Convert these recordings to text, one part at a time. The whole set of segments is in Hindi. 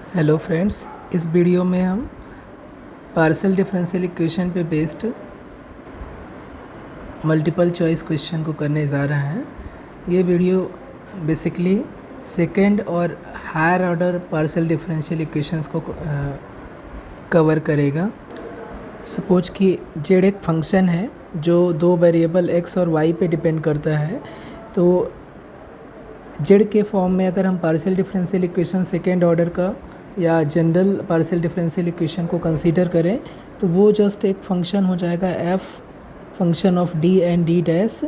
हेलो फ्रेंड्स, इस वीडियो में हम पार्शियल डिफरेंशियल इक्वेशन पे बेस्ड मल्टीपल चॉइस क्वेश्चन को करने जा रहे हैं। ये वीडियो बेसिकली सेकंड और higher order partial differential equations को कवर करेगा। सपोज कि जेड एक फंक्शन है जो दो वेरिएबल एक्स और वाई पे डिपेंड करता है, तो जेड के फॉर्म में अगर हम partial differential equation second order का या जनरल पार्शियल डिफरेंशियल इक्वेशन को कंसीडर करें तो वो जस्ट एक फंक्शन हो जाएगा f function of d and d dash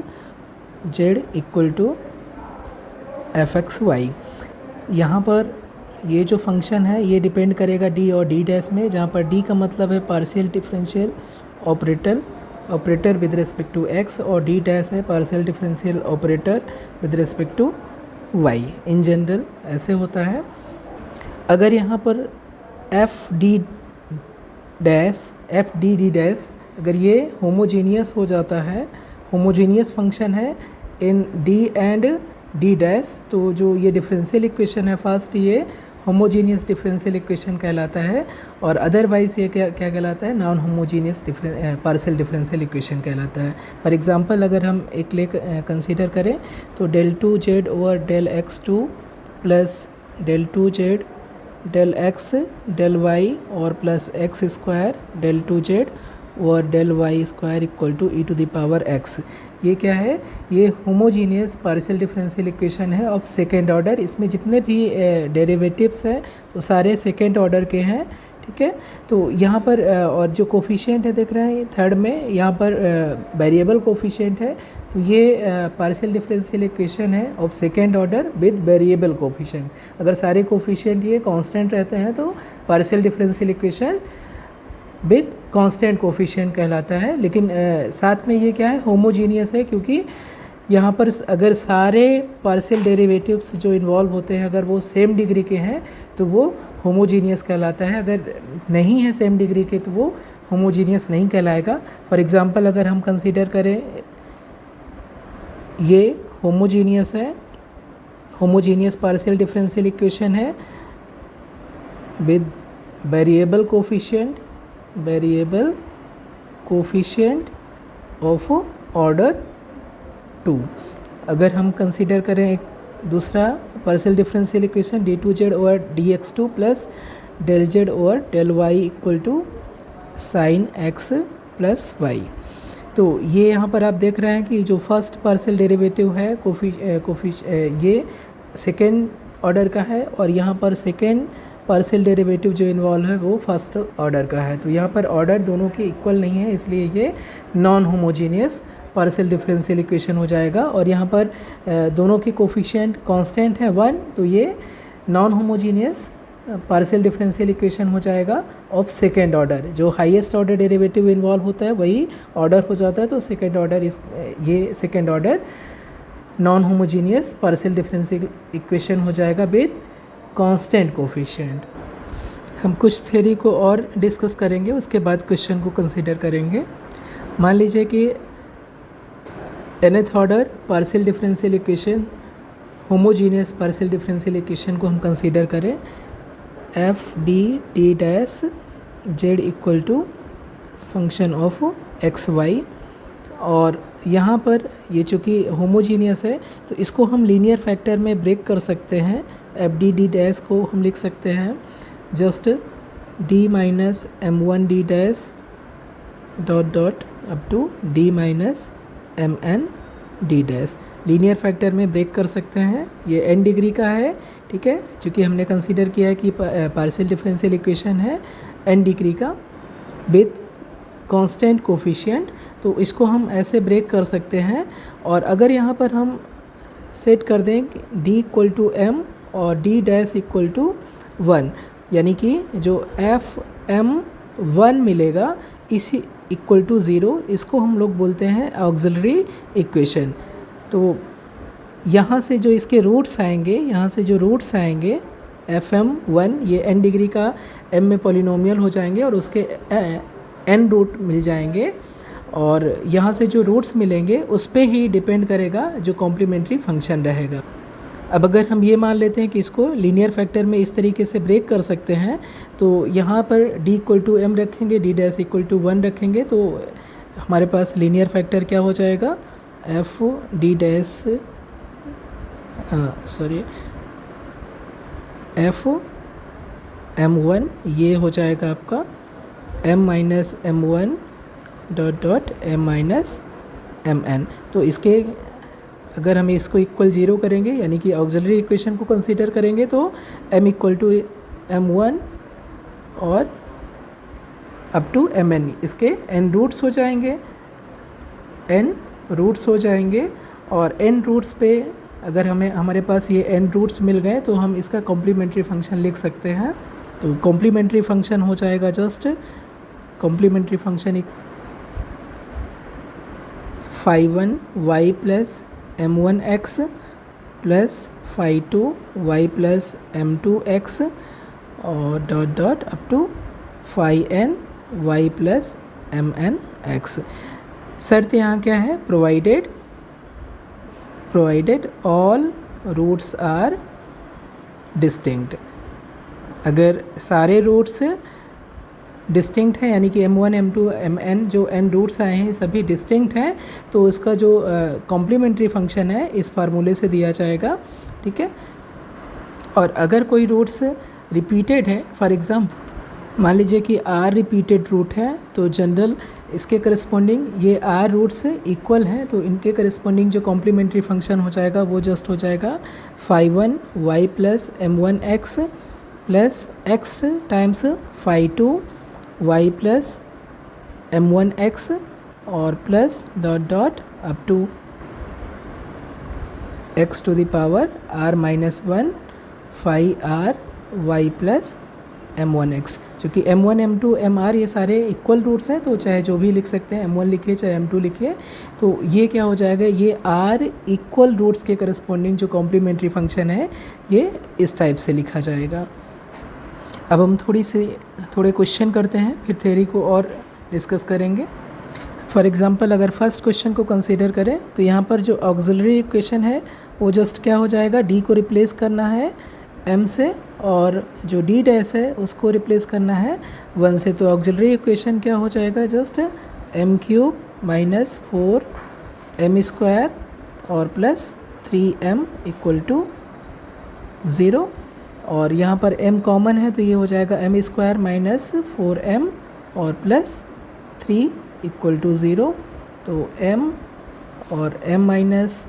z equal to f x y. यहाँ पर ये जो फंक्शन है ये डिपेंड करेगा डी और डी डैश में, जहाँ पर डी का मतलब है partial differential operator with respect to x और डी डैश है partial differential operator with respect to y. In general ऐसे होता है। अगर यहाँ पर एफ डी डी डैश अगर ये होमोजीनियस हो जाता है, होमोजीनियस फंक्शन है इन डी एंड डी डैश, तो जो ये डिफरेंशियल इक्वेशन है फर्स्ट ये होमोजीनियस डिफरेंशियल इक्वेशन कहलाता है, और अदरवाइज ये क्या कहलाता है, non homogeneous partial differential equation कहलाता है। फॉर एग्जांपल अगर हम एक कंसीडर करें तो del two z over del x two plus del two z del x del y और plus x square del two z और del y square equal to e to the power x. ये क्या है, ये होमोजीनियस पार्शियल डिफरेंशियल इक्वेशन है ऑफ सेकेंड ऑर्डर। इसमें जितने भी डेरिवेटिव्स हैं वो सारे सेकेंड ऑर्डर के हैं, ठीक है। तो यहाँ पर और जो कोफिशिएंट है देख रहे हैं थर्ड में, यहाँ पर वेरिएबल कोफिशिएंट है, तो ये पार्शियल डिफरेंशियल इक्वेशन है of second order with variable coefficient. अगर सारे कोफिशिएंट ये कांस्टेंट रहते हैं तो partial differential equation with constant coefficient कहलाता है। लेकिन साथ में ये क्या है, होमोजीनियस है, क्योंकि यहाँ पर अगर सारे पार्शियल डेरिवेटिव्स जो इन्वॉल्व होते हैं अगर वो सेम डिग्री के हैं तो वो होमोजीनियस कहलाता है। अगर नहीं है सेम डिग्री के तो वो होमोजीनियस नहीं कहलाएगा। फॉर एग्जांपल अगर हम कंसीडर करें ये होमोजीनियस है, होमोजीनियस पार्शियल डिफरेंशियल इक्वेशन है with variable coefficient of order 2। अगर हम कंसीडर करें एक दूसरा partial differential equation d two z over d x two plus del z over del y equal to sine x plus y, तो ये यहाँ पर आप देख रहे हैं कि जो फर्स्ट पार्शियल डेरिवेटिव है ये सेकेंड ऑर्डर का है, और यहाँ पर सेकेंड पार्शियल डेरिवेटिव जो इन्वॉल्व है वो फर्स्ट ऑर्डर का है। तो यहाँ पर ऑर्डर दोनों के इक्वल नहीं है, इसलिए ये non homogeneous partial differential equation हो जाएगा। और यहाँ पर दोनों की कोफिशिएंट कांस्टेंट है 1, तो ये non homogeneous partial differential equation हो जाएगा ऑफ सेकेंड ऑर्डर। जो हाईएस्ट ऑर्डर डेरिवेटिव इन्वॉल्व होता है वही ऑर्डर हो जाता है, तो सेकेंड ऑर्डर ये second order non homogeneous partial differential equation हो जाएगा विद कांस्टेंट कोफिशिएंट। हम कुछ थ्योरी को और डिस्कस करेंगे, उसके बाद क्वेश्चन को कंसीडर करेंगे। मान लीजिए कि nth order partial differential equation homogeneous partial differential equation को हम कंसीडर करें f d D dash z equal to function of x y, और यहाँ पर ये चूँकि होमोजीनियस है तो इसको हम लीनियर फैक्टर में ब्रेक कर सकते हैं। एफ डी डी डैश को हम लिख सकते हैं just d minus m one d dash dot dot up to d minus m n d dash. Linear factor में ब्रेक कर सकते हैं, ये n डिग्री का है, ठीक है, क्योंकि हमने कंसीडर किया है कि पार्शियल डिफरेंशियल इक्वेशन है n डिग्री का विद कांस्टेंट कोफिशिएंट, तो इसको हम ऐसे ब्रेक कर सकते हैं। और अगर यहाँ पर हम सेट कर दें d इक्वल टू m और d डैश इक्वल टू 1, यानी कि जो एफ एम 1 मिलेगा इसी इक्वल टू 0, इसको हम लोग बोलते हैं ऑक्सिलरी इक्वेशन। तो यहाँ से जो इसके रूट्स आएंगे एफ एम 1 ये n डिग्री का m में पॉलिनोमियल हो जाएंगे और उसके n रूट मिल जाएंगे, और यहाँ से जो रूट्स मिलेंगे उस पे ही डिपेंड करेगा जो कॉम्प्लीमेंट्री फंक्शन रहेगा। अब अगर हम ये मान लेते हैं कि इसको लीनियर फैक्टर में इस तरीके से ब्रेक कर सकते हैं, तो यहाँ पर d इक्वल टू m रखेंगे, d डैश इक्वल टू 1 रखेंगे, तो हमारे पास लीनियर फैक्टर क्या हो जाएगा, f d dash f m1, ये हो जाएगा आपका m minus m1 dot dot m minus mn। तो इसके अगर हम इसको इक्वल 0 करेंगे, यानी कि ऑक्सिलरी इक्वेशन को कंसीडर करेंगे, तो m इक्वल टू m1 और अप टू mn, इसके n रूट्स हो जाएंगे, n रूट्स हो जाएंगे। और n रूट्स पे अगर हमारे पास ये n रूट्स मिल गए तो हम इसका कॉम्प्लीमेंट्री फंक्शन लिख सकते हैं। तो कॉम्प्लीमेंट्री फंक्शन हो जाएगा just complementary function phi1 y plus m1x plus phi2 y plus m2x और dot dot up to phi n y plus mn x। शर्त यहाँ क्या है, provided all roots are distinct. अगर सारे रूट्स डिस्टिंक्ट हैं, यानी कि m1 m2 mn जो n रूट्स आए हैं सभी डिस्टिंक्ट हैं, तो उसका जो कॉम्प्लीमेंट्री फंक्शन है इस फार्मूले से दिया जाएगा, ठीक है। और अगर कोई रूट्स रिपीटेड है, फॉर एग्जांपल मान लीजिए कि r रिपीटेड रूट है, तो जनरल इसके करस्पॉन्डिंग ये r रूट्स इक्वल हैं, तो इनके करस्पॉन्डिंग जो कॉम्प्लीमेंट्री फंक्शन हो जाएगा वो जस्ट हो जाएगा phi1 y plus m1x plus x times phi2 y plus m1x और plus dot dot up to x to the power r minus 1 phi r y plus m1x। चूँकि m1 m2 mr ये सारे इक्वल रूट्स हैं, तो चाहे जो भी लिख सकते हैं, m1 लिखिए चाहे m2 लिखिए, तो ये क्या हो जाएगा, ये r इक्वल रूट्स के करस्पॉन्डिंग जो कॉम्प्लीमेंट्री फंक्शन है ये इस टाइप से लिखा जाएगा। अब हम थोड़े क्वेश्चन करते हैं, फिर थ्योरी को और डिस्कस करेंगे। फॉर एग्जांपल अगर फर्स्ट क्वेश्चन को कंसीडर करें, तो यहाँ पर जो ऑक्सिलरी इक्वेशन है वो जस्ट क्या हो जाएगा, d को रिप्लेस करना है m से, और जो d डैश है उसको रिप्लेस करना है 1 से। तो ऑक्सिलरी इक्वेशन क्या हो जाएगा, just m³ minus 4m square और प्लस 3m इक्वल टू 0। और यहाँ पर m कॉमन है, तो ये हो जाएगा m स्क्वायर माइनस 4m और प्लस 3 इक्वल टू 0। तो m और m माइनस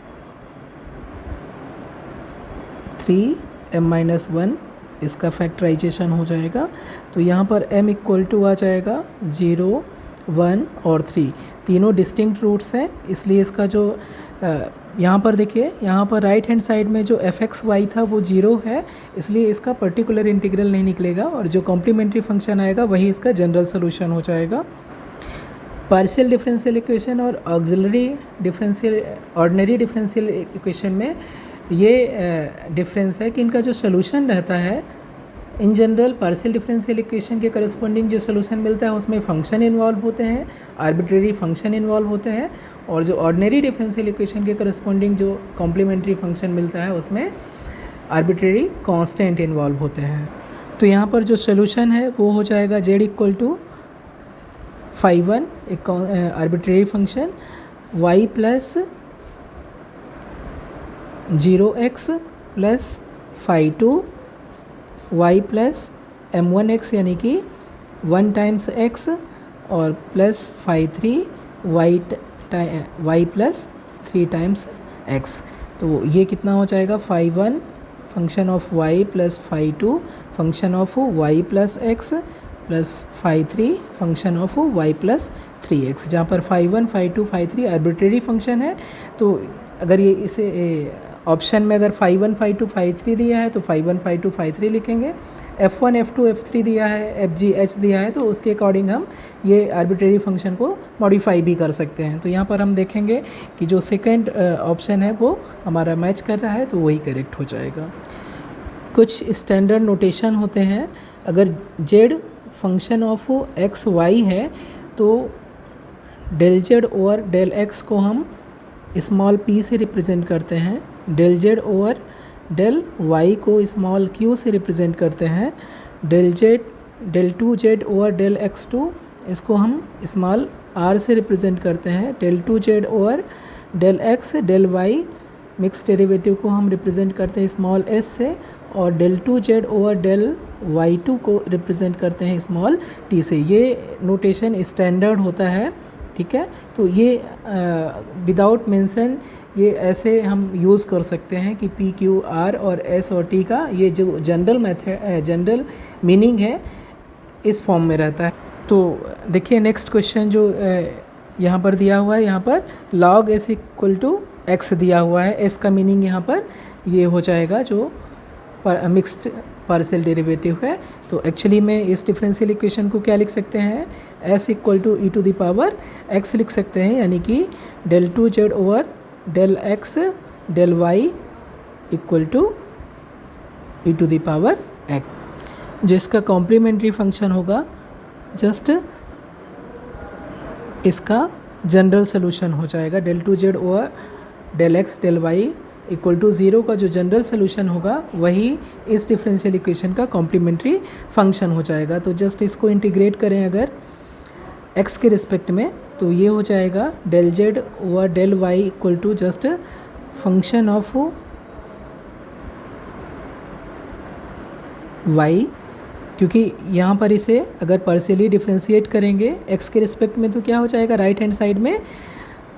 3 m माइनस 1 इसका फैक्टराइजेशन हो जाएगा। तो यहाँ पर m इक्वल टू आ जाएगा 0, 1 और 3, तीनों डिस्टिंक्ट रूट्स हैं, इसलिए इसका जो यहाँ पर देखिए, यहाँ पर राइट हैंड साइड में जो f(x) y था वो 0 है, इसलिए इसका पर्टिकुलर इंटीग्रल नहीं निकलेगा, और जो कॉम्प्लीमेंट्री फंक्शन आएगा वही इसका जनरल सोल्यूशन हो जाएगा। पार्शियल डिफरेंशियल इक्वेशन और auxiliary differential ordinary differential equation में ये डिफरेंस है कि इनका जो सोल्यूशन रहता है, in general partial differential equation के करस्पॉन्डिंग जो सोल्यूशन मिलता है उसमें फंक्शन इन्वॉल्व होते हैं, आर्बिट्रेरी फंक्शन इन्वॉल्व होते हैं, और जो ऑर्डिनरी डिफरेंशियल इक्वेशन के करस्पॉन्डिंग जो कॉम्प्लीमेंट्री फंक्शन मिलता है उसमें आर्बिट्रेरी कांस्टेंट इन्वॉल्व होते हैं। तो यहाँ पर जो सोल्यूशन है वो हो जाएगा z इक्वल टू phi1 एक arbitrary function, y plus 0x plus phi2 y plus m1x यानी कि 1 टाइम्स x और plus phi3 y plus 3 times x। तो ये कितना हो जाएगा, phi1 function of y plus phi2 function of y plus x plus phi3 function of y plus 3x, जहाँ पर phi1 phi2 phi3 arbitrary function है। तो अगर ये इसे ऑप्शन में अगर phi1 phi2 phi3 दिया है तो phi1 phi2 phi3 लिखेंगे, f1 f2 f3 दिया है, fg h दिया है, तो उसके अकॉर्डिंग हम ये आर्बिट्रेरी फंक्शन को मॉडिफाई भी कर सकते हैं। तो यहाँ पर हम देखेंगे कि जो सेकंड ऑप्शन है वो हमारा मैच कर रहा है, तो वही करेक्ट हो जाएगा। कुछ स्टैंडर्ड नोटेशन होते हैं, अगर z function of x y है तो del z over del x को हम स्मॉल p से रिप्रेजेंट करते हैं, del z over del y को स्मॉल क्यू से रिप्रेजेंट करते हैं, del two z over del x two इसको हम स्मॉल आर से रिप्रेजेंट करते हैं, del two z over del x del y mixed derivative को हम रिप्रेजेंट करते हैं स्मॉल एस से, और del two z over del y two को रिप्रेजेंट करते हैं स्मॉल टी से। ये नोटेशन स्टैंडर्ड होता है, ठीक है। तो ये विदाउट मेंशन ये ऐसे हम यूज़ कर सकते हैं कि पी क्यू आर और एस और टी का ये जो जनरल मीनिंग है इस फॉर्म में रहता है। तो देखिए नेक्स्ट क्वेश्चन जो यहाँ पर दिया हुआ है, यहाँ पर log s equal to x दिया हुआ है। एस का मीनिंग यहाँ पर ये हो जाएगा जो मिक्स्ड पार्शियल डेरिवेटिव है। तो एक्चुअली में इस डिफरेंशियल इक्वेशन को क्या लिख सकते हैं, s equal to e to the power x लिख सकते हैं, यानी कि del two z over del x del y equal to e to the power x, जो इसका कॉम्प्लीमेंट्री फंक्शन होगा जस्ट इसका जनरल सोल्यूशन हो जाएगा। Del two z over del x del y equal to 0 का जो जनरल सोल्यूशन होगा वही इस डिफरेंशियल इक्वेशन का कॉम्प्लीमेंट्री फंक्शन हो जाएगा। तो जस्ट इसको इंटीग्रेट करें अगर x के रिस्पेक्ट में, तो ये हो जाएगा del z over del y equal to just function of y, क्योंकि यहाँ पर इसे अगर पार्शियली डिफरेंशिएट करेंगे x के रिस्पेक्ट में तो क्या हो जाएगा, राइट हैंड साइड में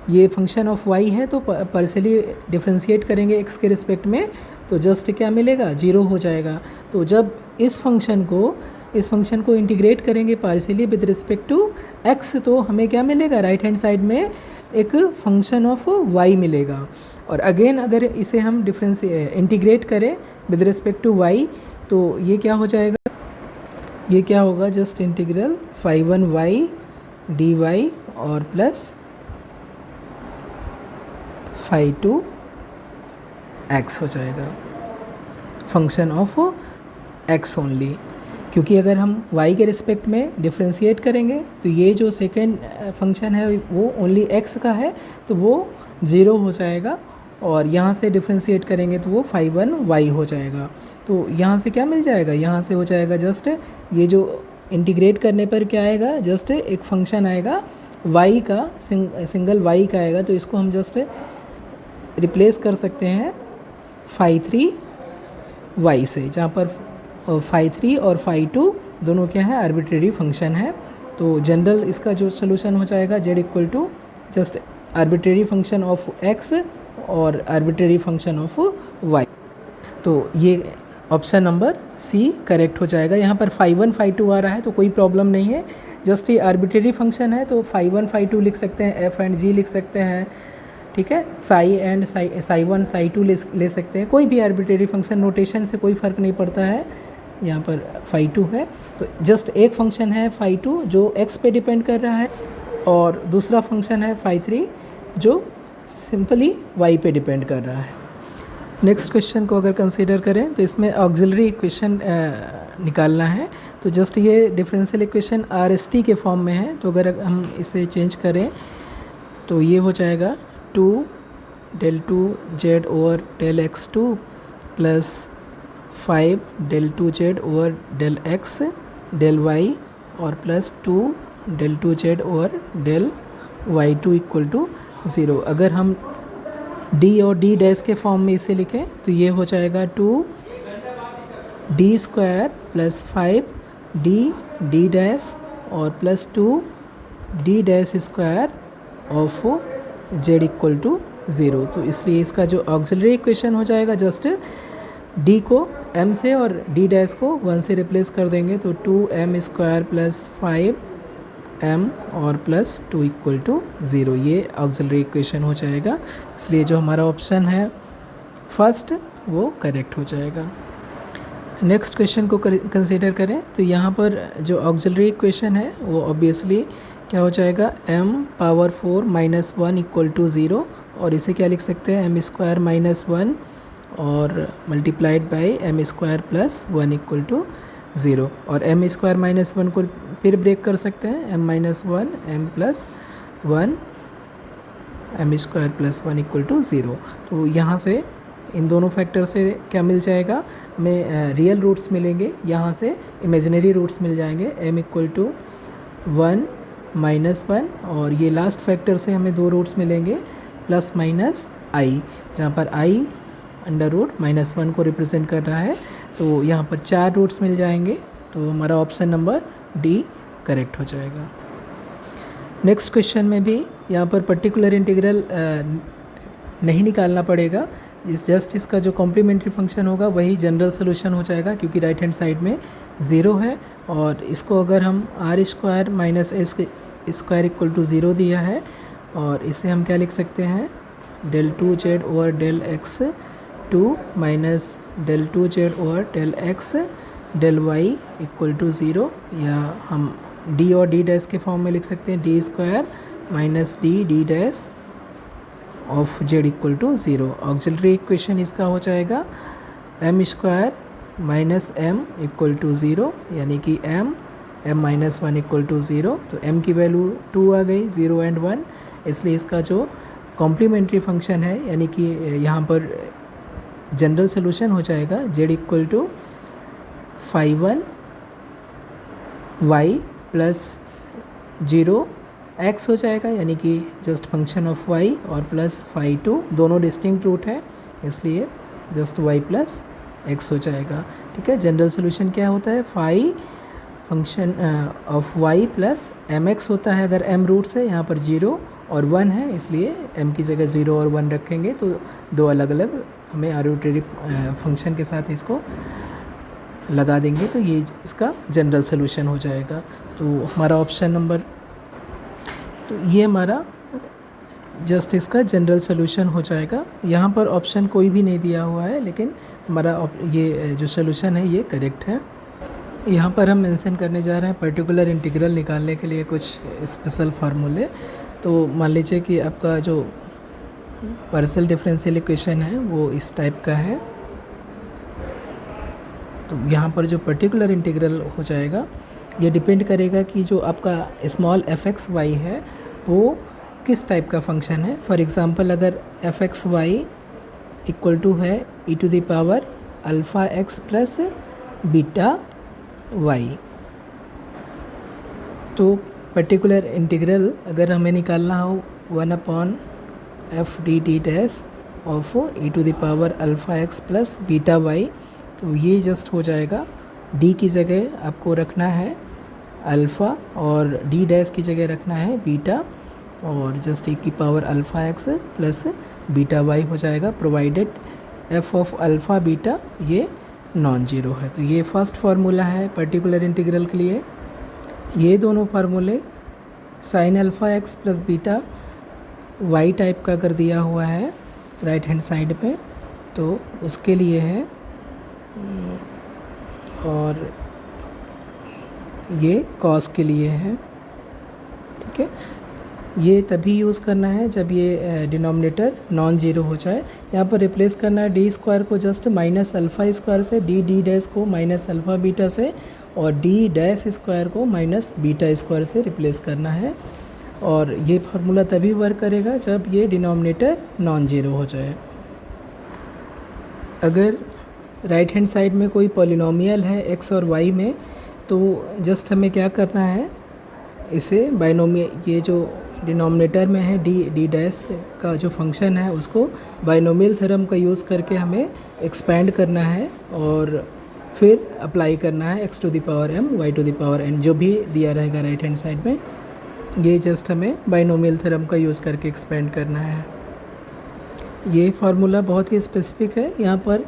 ये फंक्शन ऑफ y है, तो पार्शियली डिफरेंशिएट करेंगे x के रिस्पेक्ट में तो जस्ट क्या मिलेगा, 0 हो जाएगा। तो जब इस फंक्शन को इंटीग्रेट करेंगे partially with respect to x, तो हमें क्या मिलेगा, राइट हैंड साइड में एक फंक्शन ऑफ y मिलेगा। और अगेन अगर इसे हम इंटीग्रेट करें विद रिस्पेक्ट टू y, तो ये क्या हो जाएगा, ये क्या होगा, just integral phi 1 y dy और प्लस phi 2 x हो जाएगा, फंक्शन ऑफ x ओनली। क्योंकि अगर हम y के रिस्पेक्ट में डिफरेंशिएट करेंगे तो ये जो सेकेंड फंक्शन है वो ओनली x का है, तो वो 0 हो जाएगा, और यहाँ से डिफरेंशिएट करेंगे तो वो phi 1 y हो जाएगा। तो यहाँ से क्या मिल जाएगा, यहाँ से हो जाएगा जस्ट ये जो इंटीग्रेट करने पर क्या आएगा, जस्ट एक फंक्शन आएगा y का, सिंगल y का आएगा, तो इसको हम जस्ट रिप्लेस कर सकते हैं phi 3 y से, जहाँ पर phi 3 और phi 2 दोनों क्या है, आर्बिट्रेरी फंक्शन है। तो जनरल इसका जो सोल्यूशन हो जाएगा z equal to just arbitrary function of x और आर्बिट्रेरी फंक्शन ऑफ y। तो ये ऑप्शन नंबर सी करेक्ट हो जाएगा। यहाँ पर phi 1 phi 2 आ रहा है तो कोई प्रॉब्लम नहीं है, जस्ट ये आर्बिट्रेरी फंक्शन है तो phi 1 phi 2 लिख सकते हैं, f एंड g लिख सकते हैं, ठीक है, साई एंड साई 1 साई 2 ले सकते हैं, कोई भी आर्बिट्रेरी फंक्शन, नोटेशन से कोई फ़र्क नहीं पड़ता है। यहाँ पर phi 2 है तो जस्ट एक फंक्शन है phi 2 जो x पे डिपेंड कर रहा है, और दूसरा फंक्शन है phi 3 जो सिंपली y पे डिपेंड कर रहा है। नेक्स्ट क्वेश्चन को अगर कंसीडर करें तो इसमें ऑक्सिलरी इक्वेशन निकालना है। तो जस्ट ये डिफरेंशियल इक्वेशन RST के फॉर्म में है, तो अगर हम इसे चेंज करें तो ये हो जाएगा 2 del 2 z over del x2 plus 5 del 2 z over del x del y और plus 2 del 2 z over del y2 equal to 0। अगर हम d और d डैश के फॉर्म में इसे लिखें तो ये हो जाएगा 2 d square plus 5 d dash और plus 2 d dash square of z equal to 0। तो इसलिए इसका जो ऑक्सिलरी इक्वेशन हो जाएगा, जस्ट d को m से और d डैश को 1 से रिप्लेस कर देंगे, तो 2m स्क्वायर प्लस 5m और प्लस 2 इक्वल टू 0, ये ऑक्सिलरी इक्वेशन हो जाएगा। इसलिए जो हमारा ऑप्शन है फर्स्ट वो करेक्ट हो जाएगा। नेक्स्ट क्वेश्चन को कंसीडर करें तो यहाँ पर जो ऑक्सिलरी इक्वेशन है वो ऑब्वियसली क्या हो जाएगा, m power 4 minus 1 equal to 0, और इसे क्या लिख सकते हैं, m स्क्वायर माइनस 1 और multiplied by m square plus 1 equal to 0। और m स्क्वायर माइनस 1 को फिर ब्रेक कर सकते हैं, m minus 1 m plus 1 m square plus 1 equal to 0। तो यहाँ से इन दोनों फैक्टर से क्या मिल जाएगा, हमें रियल रूट्स मिलेंगे, यहाँ से इमेजिनरी रूट्स मिल जाएंगे, m इक्वल टू 1 -1, और ये लास्ट फैक्टर से हमें 2 रूट्स मिलेंगे प्लस माइनस i, जहाँ पर i √-1 को रिप्रेजेंट कर रहा है। तो यहाँ पर 4 रूट्स मिल जाएंगे, तो हमारा ऑप्शन नंबर डी करेक्ट हो जाएगा। नेक्स्ट क्वेश्चन में भी यहाँ पर पर्टिकुलर इंटीग्रल नहीं निकालना पड़ेगा, जस्ट इसका जो कॉम्प्लीमेंट्री फंक्शन होगा वही जनरल सोल्यूशन हो जाएगा, क्योंकि राइट हैंड साइड में 0 है, और इसको अगर हम r² - s² = 0 दिया है, और इसे हम क्या लिख सकते हैं, del 2z over del x2 minus del 2z over del x del y = 0, या हम d और d डैश के फॉर्म में लिख सकते हैं, d² minus d dash of z = 0। Auxiliary equation इसका हो जाएगा m² - m = 0, यानी कि m -1 = 0। तो m की वैल्यू 2 आ गई, 0 एंड 1, इसलिए इसका जो कॉम्प्लीमेंट्री फंक्शन है, यानी कि यहाँ पर जनरल सोल्यूशन हो जाएगा z = 5 y प्लस 0 x हो जाएगा, यानी कि जस्ट फंक्शन ऑफ y, और प्लस 5 दोनों डिस्टिंक्ट रूट है, इसलिए जस्ट y प्लस x हो जाएगा। ठीक है, जनरल सोल्यूशन क्या होता है, 5 function of y plus mx होता है अगर m रूट्स है, यहाँ पर 0 और 1 है, इसलिए m की जगह 0 और 1 रखेंगे, तो दो अलग अलग हमें आर्बिट्रेरी फंक्शन के साथ इसको लगा देंगे, तो ये इसका जनरल सोल्यूशन हो जाएगा। तो हमारा ऑप्शन नंबर, तो ये हमारा जस्ट इसका जनरल सोल्यूशन हो जाएगा। यहाँ पर ऑप्शन कोई भी नहीं दिया हुआ है, लेकिन हमारा ये जो सोल्यूशन है ये करेक्ट है। यहाँ पर हम मेंशन करने जा रहे हैं पर्टिकुलर इंटीग्रल निकालने के लिए कुछ स्पेशल फार्मूले। तो मान लीजिए कि आपका जो पार्शियल डिफरेंशियल इक्वेशन है वो इस टाइप का है, तो यहाँ पर जो पर्टिकुलर इंटीग्रल हो जाएगा ये डिपेंड करेगा कि जो आपका स्मॉल f(x, y) है वो किस टाइप का फंक्शन है। फॉर एग्ज़ाम्पल अगर f(x, y) = है e⁻ αx plus beta y, तो पर्टिकुलर इंटीग्रल अगर हमें निकालना हो 1/f dt of e⁻ αx plus beta y, तो ये जस्ट हो जाएगा d की जगह आपको रखना है अल्फ़ा और d डैश की जगह रखना है बीटा, और just e⁻ αx plus beta y हो जाएगा, provided f of alpha beta ये नॉन ज़ीरो है। तो ये फर्स्ट फार्मूला है पर्टिकुलर इंटीग्रल के लिए। ये दोनों फार्मूले sin αx plus beta y type का कर दिया हुआ है राइट हैंड साइड पे, तो उसके लिए है, और ये cos के लिए है। ठीक है, ये तभी यूज़ करना है जब ये डिनोमिनेटर नॉन ज़ीरो हो जाए। यहाँ पर रिप्लेस करना है d² को जस्ट -α² से, d डैश को -α बीटा से, और d डैश स्क्वायर को -β² से रिप्लेस करना है। और ये फार्मूला तभी वर्क करेगा जब ये डिनोमिनेटर नॉन ज़ीरो हो जाए। अगर राइट हैंड साइड में कोई पॉलिनोमियल है x और y में, तो जस्ट हमें क्या करना है, इसे बाइनोमियल, ये जो डिनोमिनेटर में है d डैश का जो फंक्शन है उसको बाइनोमियल थ्योरम का यूज़ करके हमें एक्सपेंड करना है, और फिर अप्लाई करना है x⁻m y⁻n जो भी दिया रहेगा राइट हैंड साइड में, ये जस्ट हमें बाइनोमियल थ्योरम का यूज़ करके एक्सपेंड करना है। ये फार्मूला बहुत ही स्पेसिफिक है। यहाँ पर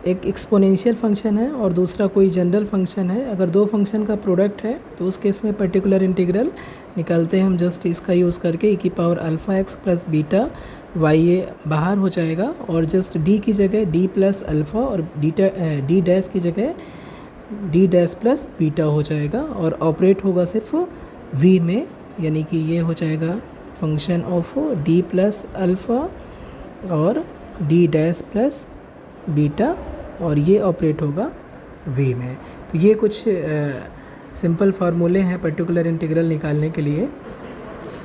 एक एक्सपोनेंशियल फंक्शन है और दूसरा कोई जनरल फंक्शन है। अगर दो फंक्शन का प्रोडक्ट है तो उस केस में पर्टिकुलर इंटीग्रल निकालते हैं हम जस्ट इसका यूज़ करके e⁻α x plus beta y, ये बाहर हो जाएगा, और जस्ट d की जगह d प्लस अल्फ़ा और d डैश की जगह d डैश प्लस बीटा हो जाएगा, और ऑपरेट होगा सिर्फ v में, यानी कि ये हो जाएगा function of d plus alpha और d डैश प्लस बीटा, और ये ऑपरेट होगा v में। तो ये कुछ सिंपल फार्मूले हैं पर्टिकुलर इंटीग्रल निकालने के लिए।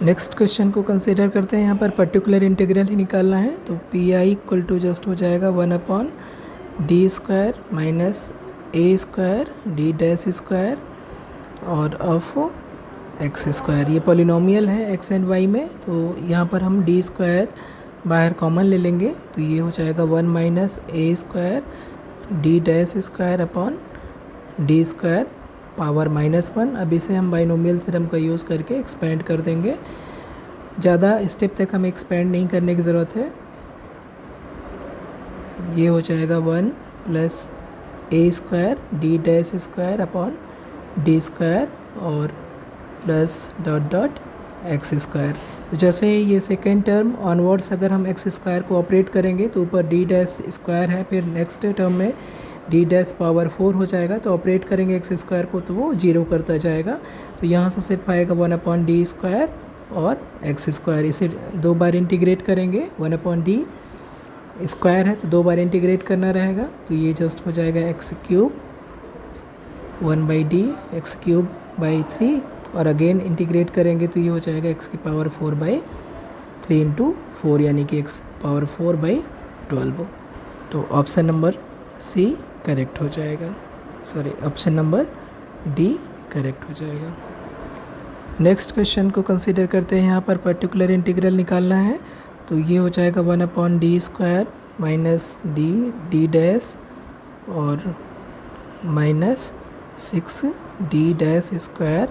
नेक्स्ट क्वेश्चन को कंसिडर करते हैं। यहाँ पर पर्टिकुलर इंटीग्रल ही निकालना है, तो P I equal to just हो जाएगा 1/d² माइनस a² d' और ऑफ x²। ये पॉलिनोमियल है x एंड y में, तो यहाँ पर हम d² बाहर कॉमन ले लेंगे, तो ये हो जाएगा 1 minus a² d' upon d² power -1। अब इसे हम बाइनोमियल थ्योरम का यूज़ करके एक्सपेंड कर देंगे। ज़्यादा स्टेप तक हमें एक्सपेंड नहीं करने की ज़रूरत है। ये हो जाएगा 1 plus a² d' upon d² और प्लस डॉट डॉट x²। तो जैसे ये सेकेंड टर्म ऑनवर्ड्स अगर हम x² को ऑपरेट करेंगे तो ऊपर d' है, फिर नेक्स्ट टर्म में d' पावर 4 हो जाएगा, तो ऑपरेट करेंगे x² को तो वो 0 करता जाएगा। तो यहाँ से सिर्फ आएगा 1/d² और x²। इसे 2 बार इंटीग्रेट करेंगे, 1/d² है तो 2 बार इंटीग्रेट करना रहेगा, तो ये जस्ट हो जाएगा x³ 1/d x³ 3 और अगेन इंटीग्रेट करेंगे तो ये हो जाएगा x⁴/3 × 4 यानी कि x⁴/12। तो ऑप्शन नंबर सी करेक्ट हो जाएगा, sorry option number D correct हो जाएगा। नेक्स्ट क्वेश्चन को कंसिडर करते हैं। यहाँ पर पर्टिकुलर इंटीग्रल निकालना है, तो ये हो जाएगा 1/d² माइनस d' और minus 6d'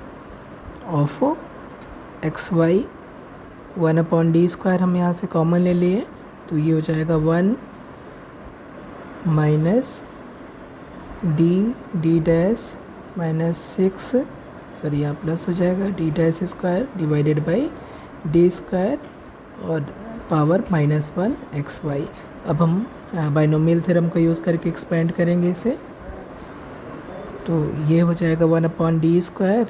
of xy। 1/d² हम यहाँ से कॉमन ले लिए, तो ये हो जाएगा 1 माइनस d' माइनस 6, सॉरी यहाँ प्लस हो जाएगा d' डिवाइडेड बाई d² और पावर -1 xy। अब हम बाइनोमियल थ्योरम का यूज़ करके एक्सपेंड करेंगे इसे, तो ये हो जाएगा 1/d²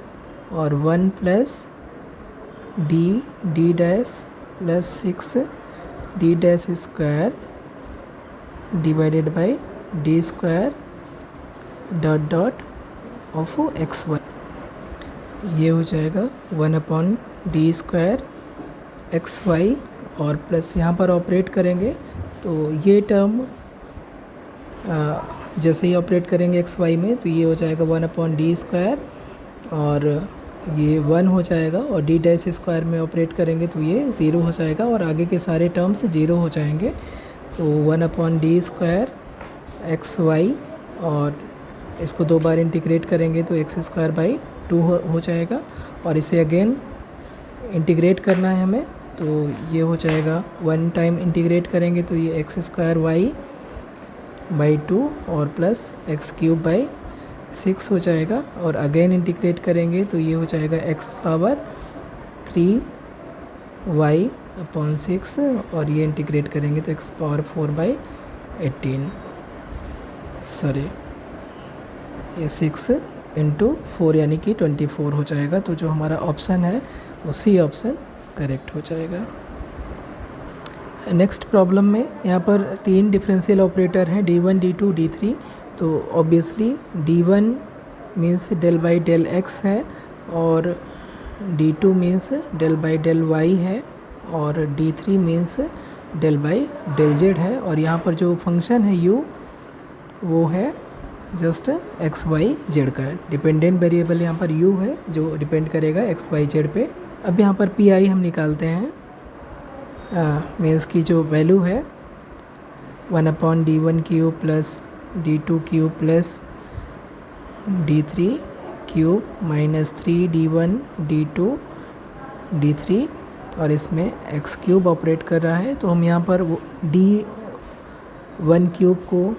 और 1 plus d' plus 6d' divided by d² dot dot of xy। ये हो जाएगा 1/d² xy और प्लस यहाँ पर ऑपरेट करेंगे, तो ये टर्म जैसे ही ऑपरेट करेंगे xy में तो ये हो जाएगा 1/d² और ये 1 हो जाएगा, और d' में ऑपरेट करेंगे तो ये 0 हो जाएगा और आगे के सारे टर्म्स 0 हो जाएंगे। तो 1/d² xy और इसको 2 बार इंटीग्रेट करेंगे तो x²/2 हो जाएगा, और इसे अगेन इंटीग्रेट करना है हमें, तो ये हो जाएगा 1 टाइम इंटीग्रेट करेंगे तो ये x²y/2 और प्लस x³ 6 हो जाएगा, और अगेन इंटीग्रेट करेंगे तो ये हो जाएगा x⁴y/6 और ये इंटीग्रेट करेंगे तो x⁴/18, सॉरी ये 6 × 4 यानी कि 24 हो जाएगा। तो जो हमारा ऑप्शन है वो सी ऑप्शन करेक्ट हो जाएगा। नेक्स्ट प्रॉब्लम में यहाँ पर 3 डिफरेंशियल ऑपरेटर हैं d1 d2 d3, तो obviously d1 means del by del x है और d2 means del by del y है और d3 means del by del z है, और यहाँ पर जो फंक्शन है u वो है जस्ट एक्स वाई जेड का। डिपेंडेंट वेरिएबल यहाँ पर u है जो डिपेंड करेगा एक्स वाई जेड पे। अब यहाँ पर पी आई हम निकालते हैं, मीन्स की जो वैल्यू है 1/d1³ plus d2³ plus d3³ minus 3d1 d2 d3 और इसमें x³ ऑपरेट कर रहा है, तो हम यहाँ पर d1³ को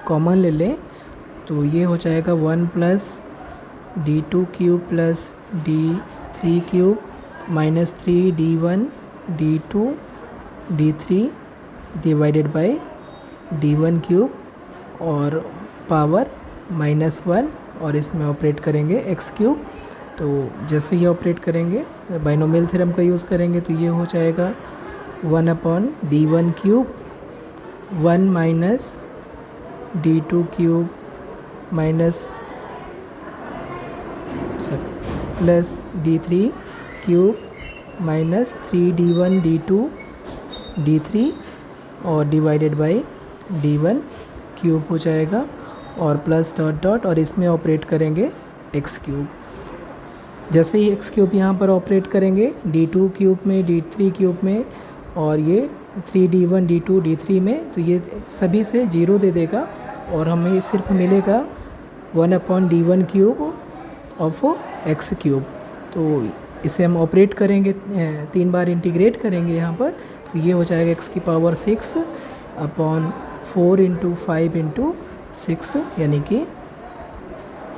कॉमन ले लें तो ये हो जाएगा 1 plus d2³ plus d3³ minus 3d1 d2 d3 divided by d1³ और पावर -1 और इसमें ऑपरेट करेंगे x³। तो जैसे ही ऑपरेट करेंगे बाइनोमियल थ्योरम का यूज़ करेंगे तो ये हो जाएगा 1/d1³ 1 minus d2³ minus plus d3³ minus 3d1 d2 d3 और डिवाइडेड बाई d1 क्यूब हो जाएगा और प्लस डॉट डॉट और इसमें ऑपरेट करेंगे एक्स क्यूब। जैसे ही एक्स क्यूब यहाँ पर ऑपरेट करेंगे d2 क्यूब में d3 क्यूब में और ये 3d1 d2 d3 में, तो ये सभी से 0 दे देगा और हमें सिर्फ मिलेगा 1/d1 cube of x cube. तो इसे हम ऑपरेट करेंगे 3 बार इंटीग्रेट करेंगे यहाँ पर, तो ये हो जाएगा x की पावर 6/4 × 5 × 6 यानी कि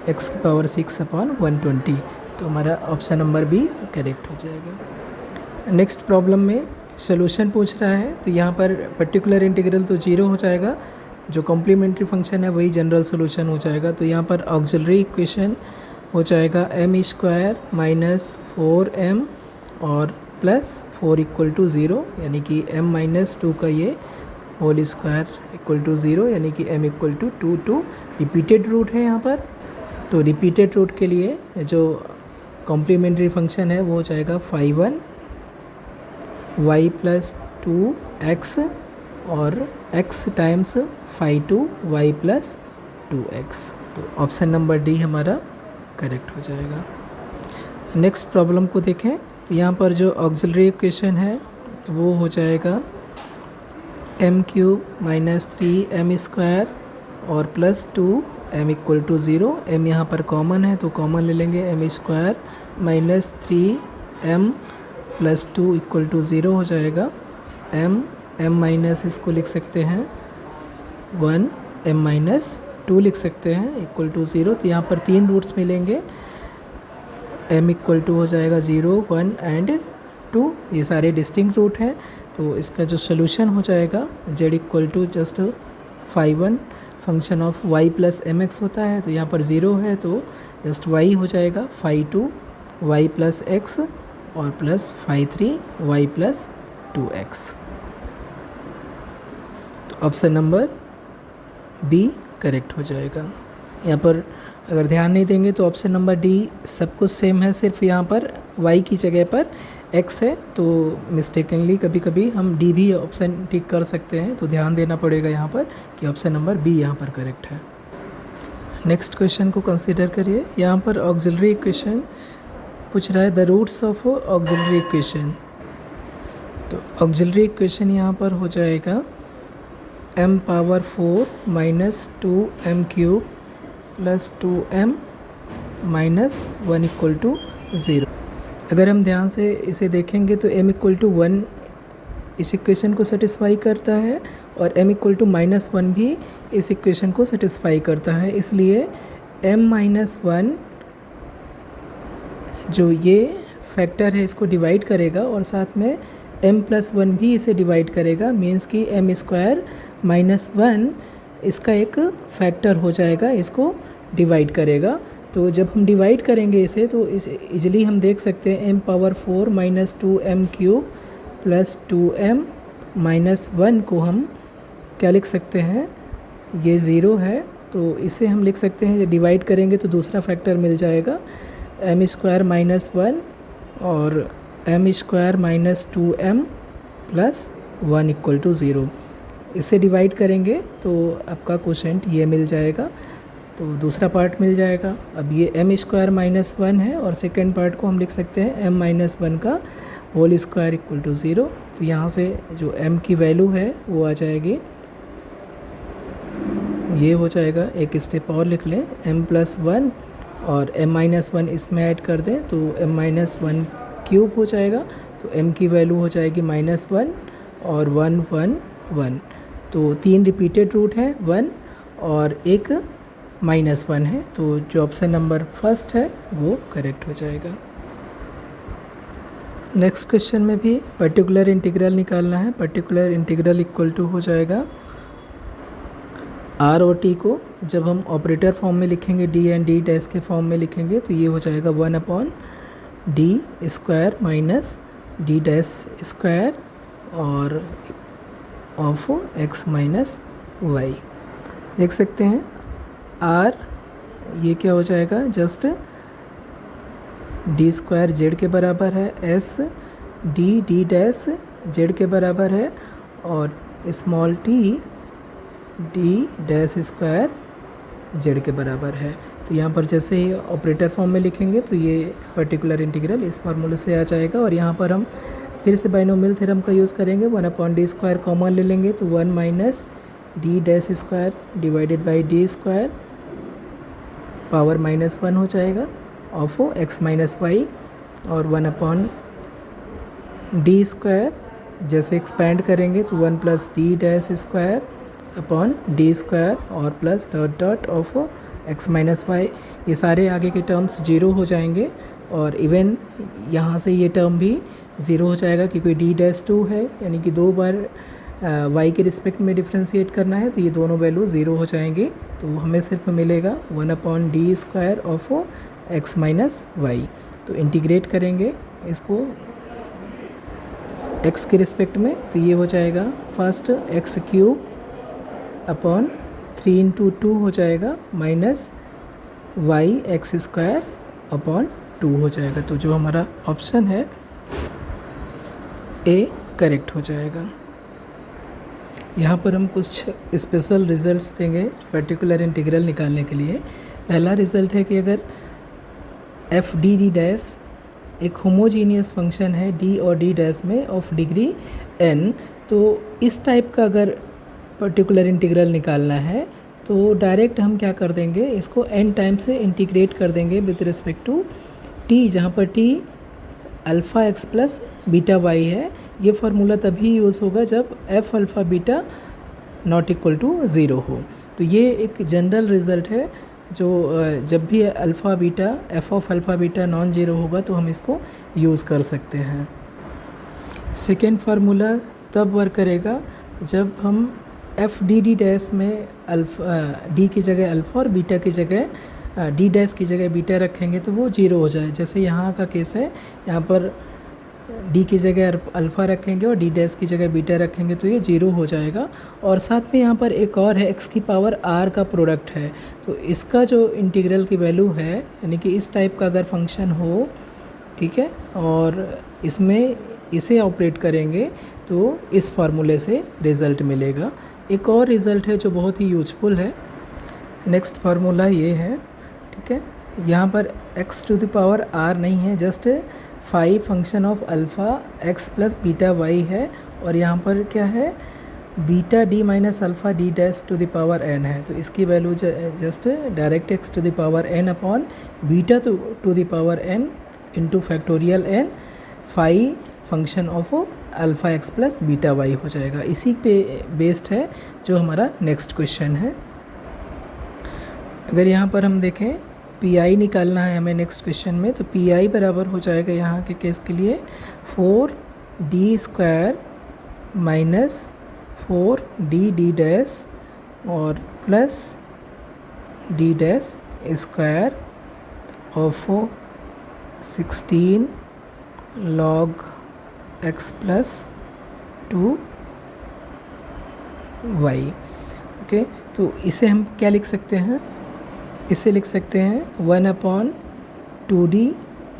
x की पावर 6/120। तो हमारा ऑप्शन नंबर बी करेक्ट हो जाएगा। नेक्स्ट प्रॉब्लम में सोल्यूशन पूछ रहा है, तो यहाँ पर पर्टिकुलर इंटीग्रल तो 0 हो जाएगा, जो कॉम्प्लीमेंट्री फंक्शन है वही जनरल सोल्यूशन हो जाएगा। तो यहाँ पर ऑक्सिलरी इक्वेशन हो जाएगा m² - 4m और प्लस 4 = 0 यानी कि m - 2 का ये होल स्क्वायर = 0 यानी कि m = 2 2 रिपीटेड रूट है यहाँ पर। तो रिपीटेड रूट के लिए जो कॉम्प्लीमेंट्री फंक्शन है वो हो जाएगा 5(1) y + 2x और x टाइम्स 5(2) y + 2x। तो ऑप्शन नंबर डी हमारा करेक्ट हो जाएगा। नेक्स्ट प्रॉब्लम को देखें, तो यहाँ पर जो ऑक्सिलरी इक्वेशन है वो हो जाएगा m³ - 3m² और प्लस 2m = 0। m यहाँ पर कॉमन है तो कॉमन ले लेंगे, m² - 3m + 2 = 0 हो जाएगा। m इसको लिख सकते हैं 1, m - 2 लिख सकते हैं = 0। तो यहाँ पर 3 रूट्स मिलेंगे, m = हो जाएगा 0, 1 एंड 2, ये सारे डिस्टिंक्ट रूट हैं। तो इसका जो सोल्यूशन हो जाएगा z = just 5(1) function of y + mx होता है, तो यहाँ पर 0 है तो जस्ट y हो जाएगा 5(2) y + x और प्लस 5(3) y + 2x। तो ऑप्शन नंबर बी करेक्ट हो जाएगा। यहाँ पर अगर ध्यान नहीं देंगे तो ऑप्शन नंबर डी सब कुछ सेम है, सिर्फ यहाँ पर y की जगह पर x है, तो मिस्टेकनली कभी कभी हम डी भी ऑप्शन टिक कर सकते हैं, तो ध्यान देना पड़ेगा यहाँ पर कि ऑप्शन नंबर बी यहाँ पर करेक्ट है। नेक्स्ट क्वेश्चन को कंसीडर करिए। यहाँ पर ऑक्सिलरी इक्वेशन पूछ रहा है the roots of auxiliary equation. तो ऑक्सिलरी इक्वेशन यहाँ पर हो जाएगा m⁴ - 2m³ + 2m - 1 = 0। अगर हम ध्यान से इसे देखेंगे तो m = 1 इस इक्वेशन को सेटिस्फाई करता है और m = -1 भी इस इक्वेशन को सेटिस्फाई करता है, इसलिए m - 1 जो ये फैक्टर है इसको डिवाइड करेगा और साथ में m + 1 भी इसे डिवाइड करेगा, मीन्स कि m² - 1 इसका एक फैक्टर हो जाएगा, इसको डिवाइड करेगा। तो जब हम डिवाइड करेंगे इसे तो इस इजली हम देख सकते हैं m⁴ - 2m³ + 2m - 1 को हम क्या लिख सकते हैं, ये 0 है तो इसे हम लिख सकते हैं, डिवाइड करेंगे तो दूसरा फैक्टर मिल जाएगा m² - 1 और m² - 2m + 1 = 0। इसे डिवाइड करेंगे तो आपका क्वोशेंट ये मिल जाएगा, तो दूसरा पार्ट मिल जाएगा। अब ये m² - 1 है और सेकेंड पार्ट को हम लिख सकते हैं m - 1 का होल स्क्वायर = 0। तो यहाँ से जो m की वैल्यू है वो आ जाएगी, ये हो जाएगा, एक स्टेप और लिख लें, m + 1 और m - 1 इसमें ऐड कर दें तो m - 1 क्यूब हो जाएगा। तो m की वैल्यू हो जाएगी -1 और 1 1 1। तो 3 रिपीटेड रूट हैं 1 और एक -1 है, तो जो ऑप्शन नंबर फर्स्ट है वो करेक्ट हो जाएगा। नेक्स्ट क्वेश्चन में भी पर्टिकुलर इंटीग्रल निकालना है। पर्टिकुलर इंटीग्रल = हो जाएगा r और t को जब हम ऑपरेटर फॉर्म में लिखेंगे d एंड d' के फॉर्म में लिखेंगे तो ये हो जाएगा 1/d² - d' और ऑफ x - y। देख सकते हैं r ये क्या हो जाएगा, जस्ट d² z के बराबर है, s डी डैश जेड के बराबर है और small T D dash square Z के बराबर है। तो यहाँ पर जैसे ही ऑपरेटर फॉर्म में लिखेंगे तो ये पर्टिकुलर इंटीग्रल इस फार्मूले से आ जाएगा। और यहाँ पर हम फिर से बाइनोमियल थ्योरम का यूज़ करेंगे, 1/d² कॉमन ले लेंगे तो 1 minus d dash square divided by D square power -1 हो जाएगा ऑफ x माइनस वाई, और 1/d²। जैसे एक्सपेंड करेंगे तो 1 plus D dash square upon D square और plus dot dot of x minus y. ये सारे आगे के टर्म्स 0 हो जाएंगे और इवन यहाँ से ये टर्म भी 0 हो जाएगा क्योंकि डी डैश 2 है, यानी कि 2 बार y के रिस्पेक्ट में डिफ्रेंशिएट करना है तो ये दोनों वैल्यू 0 हो जाएंगे। तो हमें सिर्फ मिलेगा 1/d² of x minus y. तो इंटीग्रेट करेंगे इसको x के रिस्पेक्ट में तो ये हो जाएगा फर्स्ट x³ अपॉन 3 × 2 हो जाएगा माइनस yx² अपॉन 2 हो जाएगा। तो जो हमारा ऑप्शन है ए करेक्ट हो जाएगा। यहाँ पर हम कुछ स्पेशल रिजल्ट्स देंगे पर्टिकुलर इंटीग्रल निकालने के लिए। पहला रिज़ल्ट है कि अगर एफ डी डी डैश एक होमोजीनियस फंक्शन है डी और डी डैश में ऑफ डिग्री n, तो इस टाइप का अगर पर्टिकुलर इंटीग्रल निकालना है तो डायरेक्ट हम क्या कर देंगे, इसको n टाइम से इंटीग्रेट कर देंगे विद रिस्पेक्ट टू t, जहाँ पर t alpha x plus beta y है। ये फार्मूला तभी यूज़ होगा जब f alpha beta not equal to 0 हो। तो ये एक जनरल रिज़ल्ट है जो जब भी alpha beta F of alpha beta non zero होगा तो हम इसको यूज़ कर सकते हैं। सेकेंड फार्मूला तब वर्क करेगा जब हम एफ डी डी डैश में अल्फ़ा डी की जगह अल्फ़ा और बीटा की जगह डी डैश की जगह बीटा रखेंगे तो वो 0 हो जाए। जैसे यहाँ का केस है, यहाँ पर डी की जगह अल्फ़ा रखेंगे और डी डैश की जगह बीटा रखेंगे तो ये 0 हो जाएगा। और साथ में यहाँ पर एक और है, x की पावर r का प्रोडक्ट है, तो इसका जो इंटीग्रल की वैल्यू है, यानी कि इस टाइप का अगर फंक्शन हो, ठीक है, और इसमें इसे ऑपरेट करेंगे तो इस फार्मूले से रिज़ल्ट मिलेगा। एक और रिज़ल्ट है जो बहुत ही यूजफुल है। नेक्स्ट फार्मूला ये है, ठीक है, यहाँ पर x to the power r नहीं है, just phi function of alpha x plus beta y है, और यहाँ पर क्या है, beta d minus alpha d dash to the power n है। तो इसकी value just direct x to the power n upon beta to the power n into factorial n phi function of alpha x plus beta y हो जाएगा। इसी पे बेस्ड है जो हमारा नेक्स्ट क्वेश्चन है। अगर यहाँ पर हम देखें पी आई निकालना है हमें नेक्स्ट क्वेश्चन में, तो पी आई बराबर हो जाएगा यहाँ के केस के लिए 4d² minus 4d D dash और plus D dash square of 16 log x plus 2y। Okay, तो इसे हम क्या लिख सकते हैं, इसे लिख सकते हैं 1/2d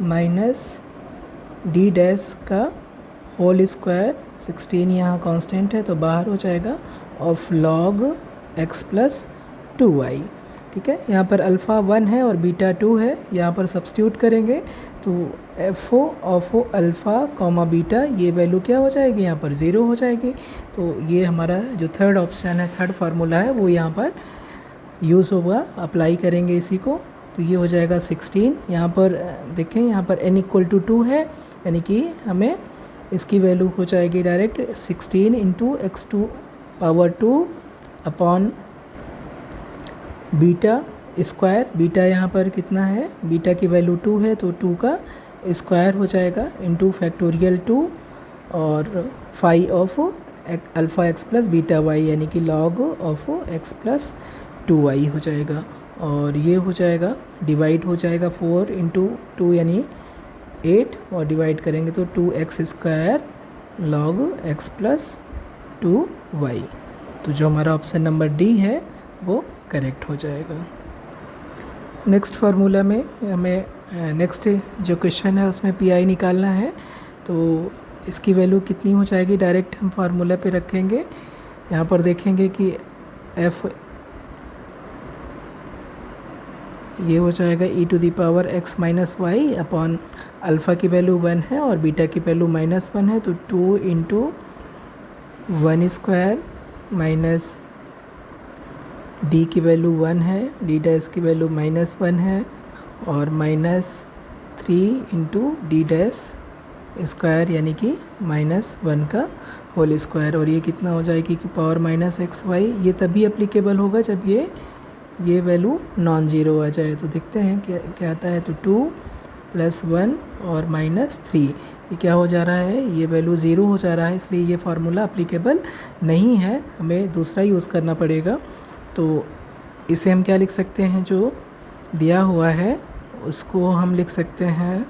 माइनस डी डैश का होल स्क्वायर, 16 यहाँ कांस्टेंट है तो बाहर हो जाएगा, of log x plus 2y। ठीक है, यहाँ पर अल्फ़ा 1 है और बीटा 2 है, यहाँ पर सब्स्टिट्यूट करेंगे तो F of alpha comma beta ये वैल्यू क्या हो जाएगी, यहाँ पर 0 हो जाएगी। तो ये हमारा जो थर्ड ऑप्शन है, थर्ड फार्मूला है, वो यहाँ पर यूज़ होगा। अप्लाई करेंगे इसी को तो ये हो जाएगा 16। यहाँ पर देखें, यहाँ पर n इक्वल टू 2 है, यानी कि हमें इसकी वैल्यू हो जाएगी direct 16 into x⁴ upon beta square. Beta यहाँ पर कितना है, बीटा की वैल्यू 2 है तो 2 का स्क्वायर हो जाएगा इंटू फैक्टोरियल 2 और phi of alpha x plus beta y, यानी कि log of x plus 2y हो जाएगा। और ये हो जाएगा डिवाइड हो जाएगा 4 इंटू 2 यानी 8, और डिवाइड करेंगे तो 2x² log x plus 2y। तो जो हमारा ऑप्शन नंबर डी है वो करेक्ट हो जाएगा। नेक्स्ट फार्मूला में हमें नेक्स्ट जो क्वेश्चन है उसमें पी आई निकालना है। तो इसकी वैल्यू कितनी हो जाएगी, डायरेक्ट हम फार्मूला पे रखेंगे। यहाँ पर देखेंगे कि एफ ये हो जाएगा e⁻x minus y upon alpha की वैल्यू 1 है और बीटा की वैल्यू -1 है, तो 2 इंटू 1² माइनस डी की वैल्यू 1 है, डी डैश की वैल्यू -1 है और -3 इंटू डी डैश स्क्वायर यानी कि -1 का होल स्क्वायर। और ये कितना हो जाएगी कि पावर -xy। ये तभी एप्लीकेबल होगा जब ये वैल्यू नॉन ज़ीरो आ जाए। तो देखते हैं क्या आता है। तो 2 + 1 और -3 ये क्या हो जा रहा है, ये वैल्यू ज़ीरो हो जा रहा है, इसलिए ये फार्मूला एप्लीकेबल नहीं है, हमें दूसरा यूज़ करना पड़ेगा। तो इसे हम क्या लिख सकते हैं, जो दिया हुआ है उसको हम लिख सकते हैं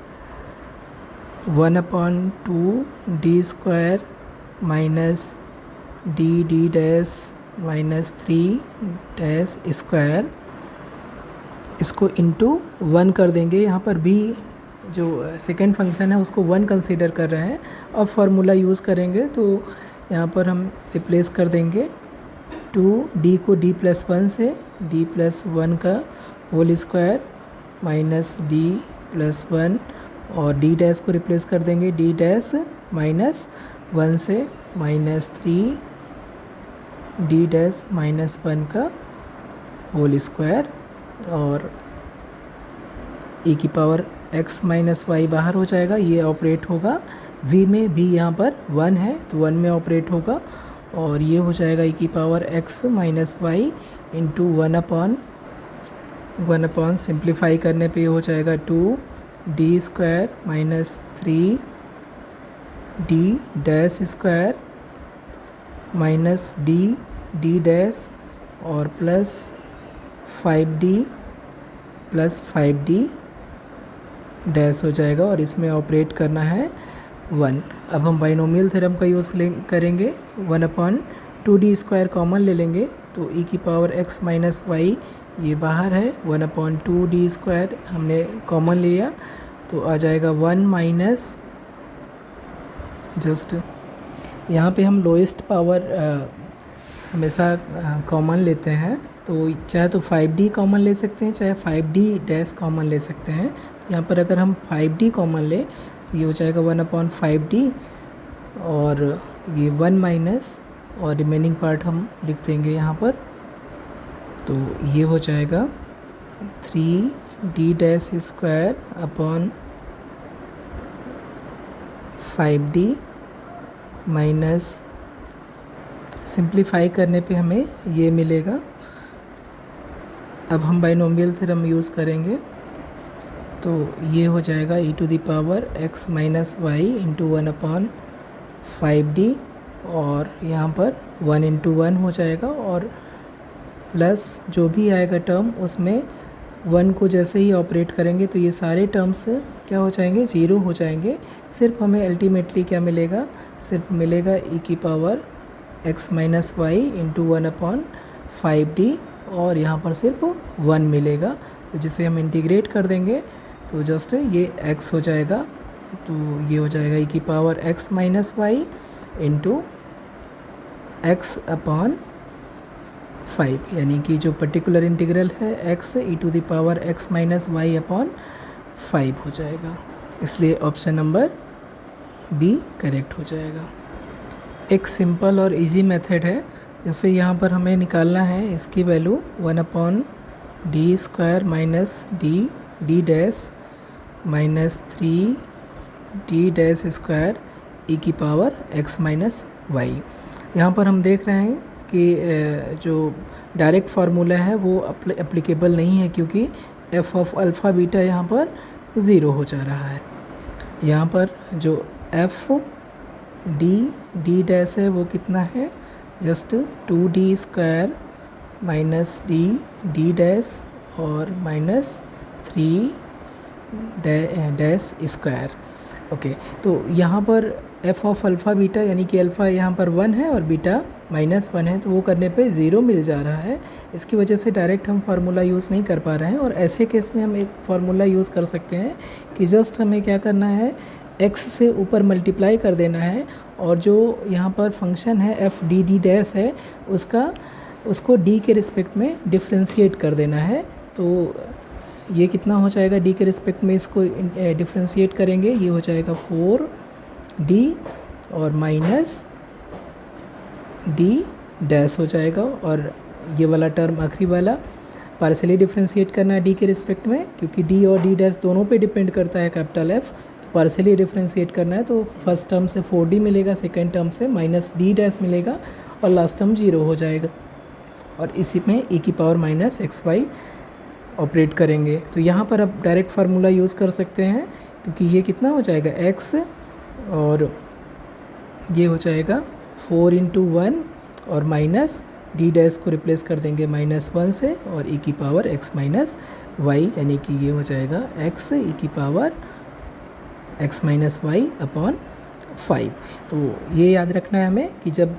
1/2 D square minus d dash -3 dash square, इसको इंटू 1 कर देंगे। यहाँ पर b जो सेकेंड फंक्शन है उसको 1 कंसीडर कर रहे हैं। अब फार्मूला यूज़ करेंगे तो यहाँ पर हम रिप्लेस कर देंगे 2d को d+1 से d+1 का होल स्क्वायर माइनस d+1 और d डैश को रिप्लेस कर देंगे d डैश -1 से -3 d डैश -1 का होल स्क्वायर और e⁻x माइनस वाई बाहर हो जाएगा, ये ऑपरेट होगा v में, v यहाँ पर 1 है तो 1 में ऑपरेट होगा और ये हो जाएगा e⁻x minus Y into 1/1 simplify करने पे हो जाएगा 2d square minus 3d dash square minus d dash और प्लस 5d डैश हो जाएगा और इसमें ऑपरेट करना है 1। अब हम बाइनोमियल थ्योरम का यूज़ करेंगे, 1/2d स्क्वायर कॉमन ले लेंगे तो e⁻x माइनस वाई ये बाहर है, 1/2d स्क्वायर हमने कॉमन लिया तो आ जाएगा 1 माइनस, जस्ट यहाँ पे हम लोएस्ट पावर हमेशा कॉमन लेते हैं, तो चाहे तो 5d कॉमन ले सकते हैं चाहे 5d डैश कॉमन ले सकते हैं। तो यहाँ पर अगर हम 5d कॉमन ले तो ये हो जाएगा 1/5d और ये 1 माइनस और रिमेनिंग पार्ट हम लिख देंगे यहाँ पर, तो ये हो जाएगा 3d dash square upon 5d minus, simplify करने पे हमें ये मिलेगा। अब हम बाइनोमियल थ्योरम यूज़ करेंगे तो ये हो जाएगा e⁻x minus Y into 1/5d और यहाँ पर 1 इंटू 1 हो जाएगा और प्लस जो भी आएगा टर्म उसमें 1 को जैसे ही ऑपरेट करेंगे तो ये सारे टर्म्स क्या हो जाएंगे, ज़ीरो हो जाएंगे। सिर्फ हमें अल्टीमेटली क्या मिलेगा, सिर्फ मिलेगा e⁻x minus Y into 1/5d और यहाँ पर सिर्फ 1 मिलेगा, तो जिसे हम इंटीग्रेट कर देंगे तो जस्ट ये x हो जाएगा, तो ये हो जाएगा e⁻x minus Y into x/5 यानी कि जो पर्टिकुलर इंटीग्रल है x e⁻x minus y upon 5 हो जाएगा, इसलिए ऑप्शन नंबर बी करेक्ट हो जाएगा। एक सिंपल और इजी मेथड है, जैसे यहाँ पर हमें निकालना है इसकी value 1/d square minus d dash minus 3d dash square e⁻x minus y. यहाँ पर हम देख रहे हैं कि जो डायरेक्ट फार्मूला है वो एप्लीकेबल नहीं है क्योंकि f ऑफ अल्फ़ा बीटा यहाँ पर ज़ीरो हो जा रहा है। यहाँ पर जो f डी डैश है वो कितना है, just 2d square minus d dash और माइनस 3 डैश स्क्वायर। ओके, तो यहाँ पर f ऑफ अल्फ़ा बीटा यानी कि अल्फ़ा यहाँ पर 1 है और बीटा -1 है, तो वो करने पे ज़ीरो मिल जा रहा है। इसकी वजह से डायरेक्ट हम फार्मूला यूज़ नहीं कर पा रहे हैं और ऐसे केस में हम एक फार्मूला यूज़ कर सकते हैं कि जस्ट हमें क्या करना है, x से ऊपर मल्टीप्लाई कर देना है और जो यहाँ पर फंक्शन है एफ डी डी डैश है उसको d के रिस्पेक्ट में डिफ्रेंशिएट कर देना है। तो ये कितना हो जाएगा d के रिस्पेक्ट में इसको डिफ्रेंशिएट करेंगे, ये हो जाएगा 4d और माइनस d डैश हो जाएगा। और ये वाला टर्म आखिरी वाला पार्शियली डिफ्रेंशिएट करना है d के रिस्पेक्ट में, क्योंकि d और d डैश दोनों पे डिपेंड करता है कैपिटल F। तो पार्शियली डिफ्रेंशिएट करना है तो फर्स्ट टर्म से 4d मिलेगा, सेकेंड टर्म से माइनस d डैश मिलेगा और लास्ट टर्म 0 हो जाएगा। और इसी में e की पावर माइनस xy ऑपरेट करेंगे। तो यहाँ पर अब डायरेक्ट फार्मूला यूज़ कर सकते हैं, क्योंकि ये कितना हो जाएगा x और ये हो जाएगा 4 × 1 और माइनस d डैश को रिप्लेस कर देंगे -1 से और e की पावर x माइनस वाई, यानी कि ये हो जाएगा x e की power x minus y upon 5। तो ये याद रखना है हमें कि जब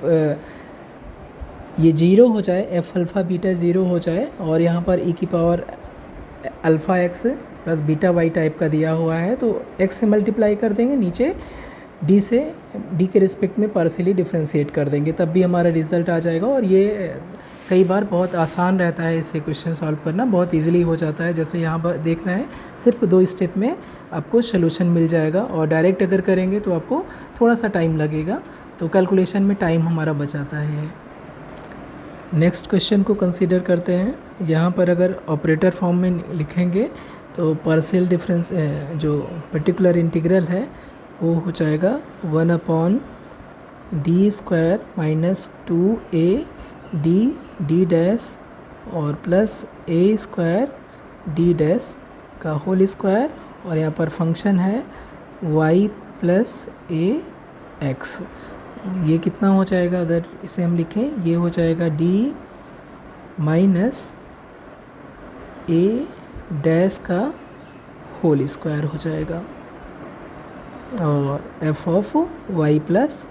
ये 0 हो जाए, एफ अल्फ़ा बीटा 0 हो जाए और यहाँ पर e की power alpha x plus beta y type का दिया हुआ है, तो x से मल्टीप्लाई कर देंगे, नीचे d के रिस्पेक्ट में पार्शियली डिफ्रेंशिएट कर देंगे, तब भी हमारा रिज़ल्ट आ जाएगा। और ये कई बार बहुत आसान रहता है, इससे क्वेश्चन सॉल्व करना बहुत इजीली हो जाता है। जैसे यहाँ पर देख रहे हैं, सिर्फ 2 स्टेप में आपको सोल्यूशन मिल जाएगा। और डायरेक्ट अगर करेंगे तो आपको थोड़ा सा टाइम लगेगा, तो कैलकुलेशन में टाइम हमारा बचाता है। नेक्स्ट क्वेश्चन को कंसीडर करते हैं। यहाँ पर अगर ऑपरेटर फॉर्म में लिखेंगे तो पार्शियल डिफरेंस जो पर्टिकुलर इंटीग्रल है वो हो जाएगा 1/d² minus 2a d dash और प्लस a² d डैश का होल स्क्वायर, और यहाँ पर फंक्शन है y प्लस ax। ये कितना हो जाएगा अगर इसे हम लिखें, ये हो जाएगा d माइनस a डैश का होल स्क्वायर हो जाएगा और f of y plus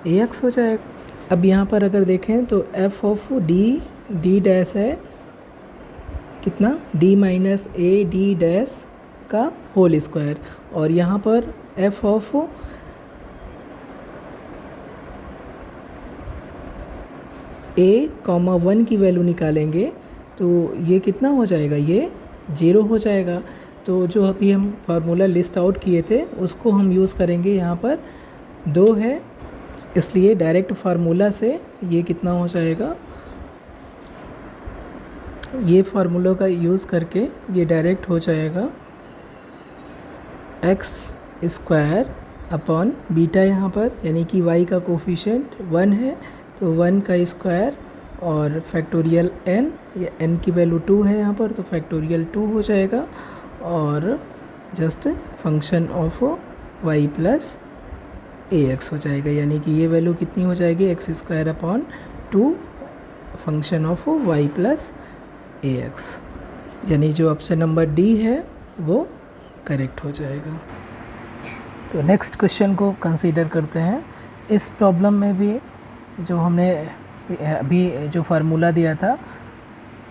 ax हो जाएगा। अब यहाँ पर अगर देखें तो f ऑफ d डैश है कितना, d minus a d dash का होल स्क्वायर, और यहाँ पर f ऑफ a, 1 की वैल्यू निकालेंगे तो ये कितना हो जाएगा, ये 0 हो जाएगा। तो जो अभी हम फार्मूला लिस्ट आउट किए थे उसको हम यूज़ करेंगे। यहाँ पर 2 है, इसलिए डायरेक्ट फार्मूला से ये कितना हो जाएगा, ये फार्मूला का यूज़ करके ये डायरेक्ट हो जाएगा x² अपॉन बीटा, यहाँ पर यानी कि y का कोफिशिएंट 1 है तो 1 का स्क्वायर और फैक्टोरियल n, ये n की वैल्यू 2 है यहाँ पर, तो फैक्टोरियल 2 हो जाएगा और just function of y plus ax हो जाएगा, यानी कि ये वैल्यू कितनी हो जाएगी, x² upon 2 function of y plus ax, यानी जो ऑप्शन नंबर डी है वो करेक्ट हो जाएगा। तो नेक्स्ट क्वेश्चन को कंसीडर करते हैं। इस प्रॉब्लम में भी जो हमने अभी जो फार्मूला दिया था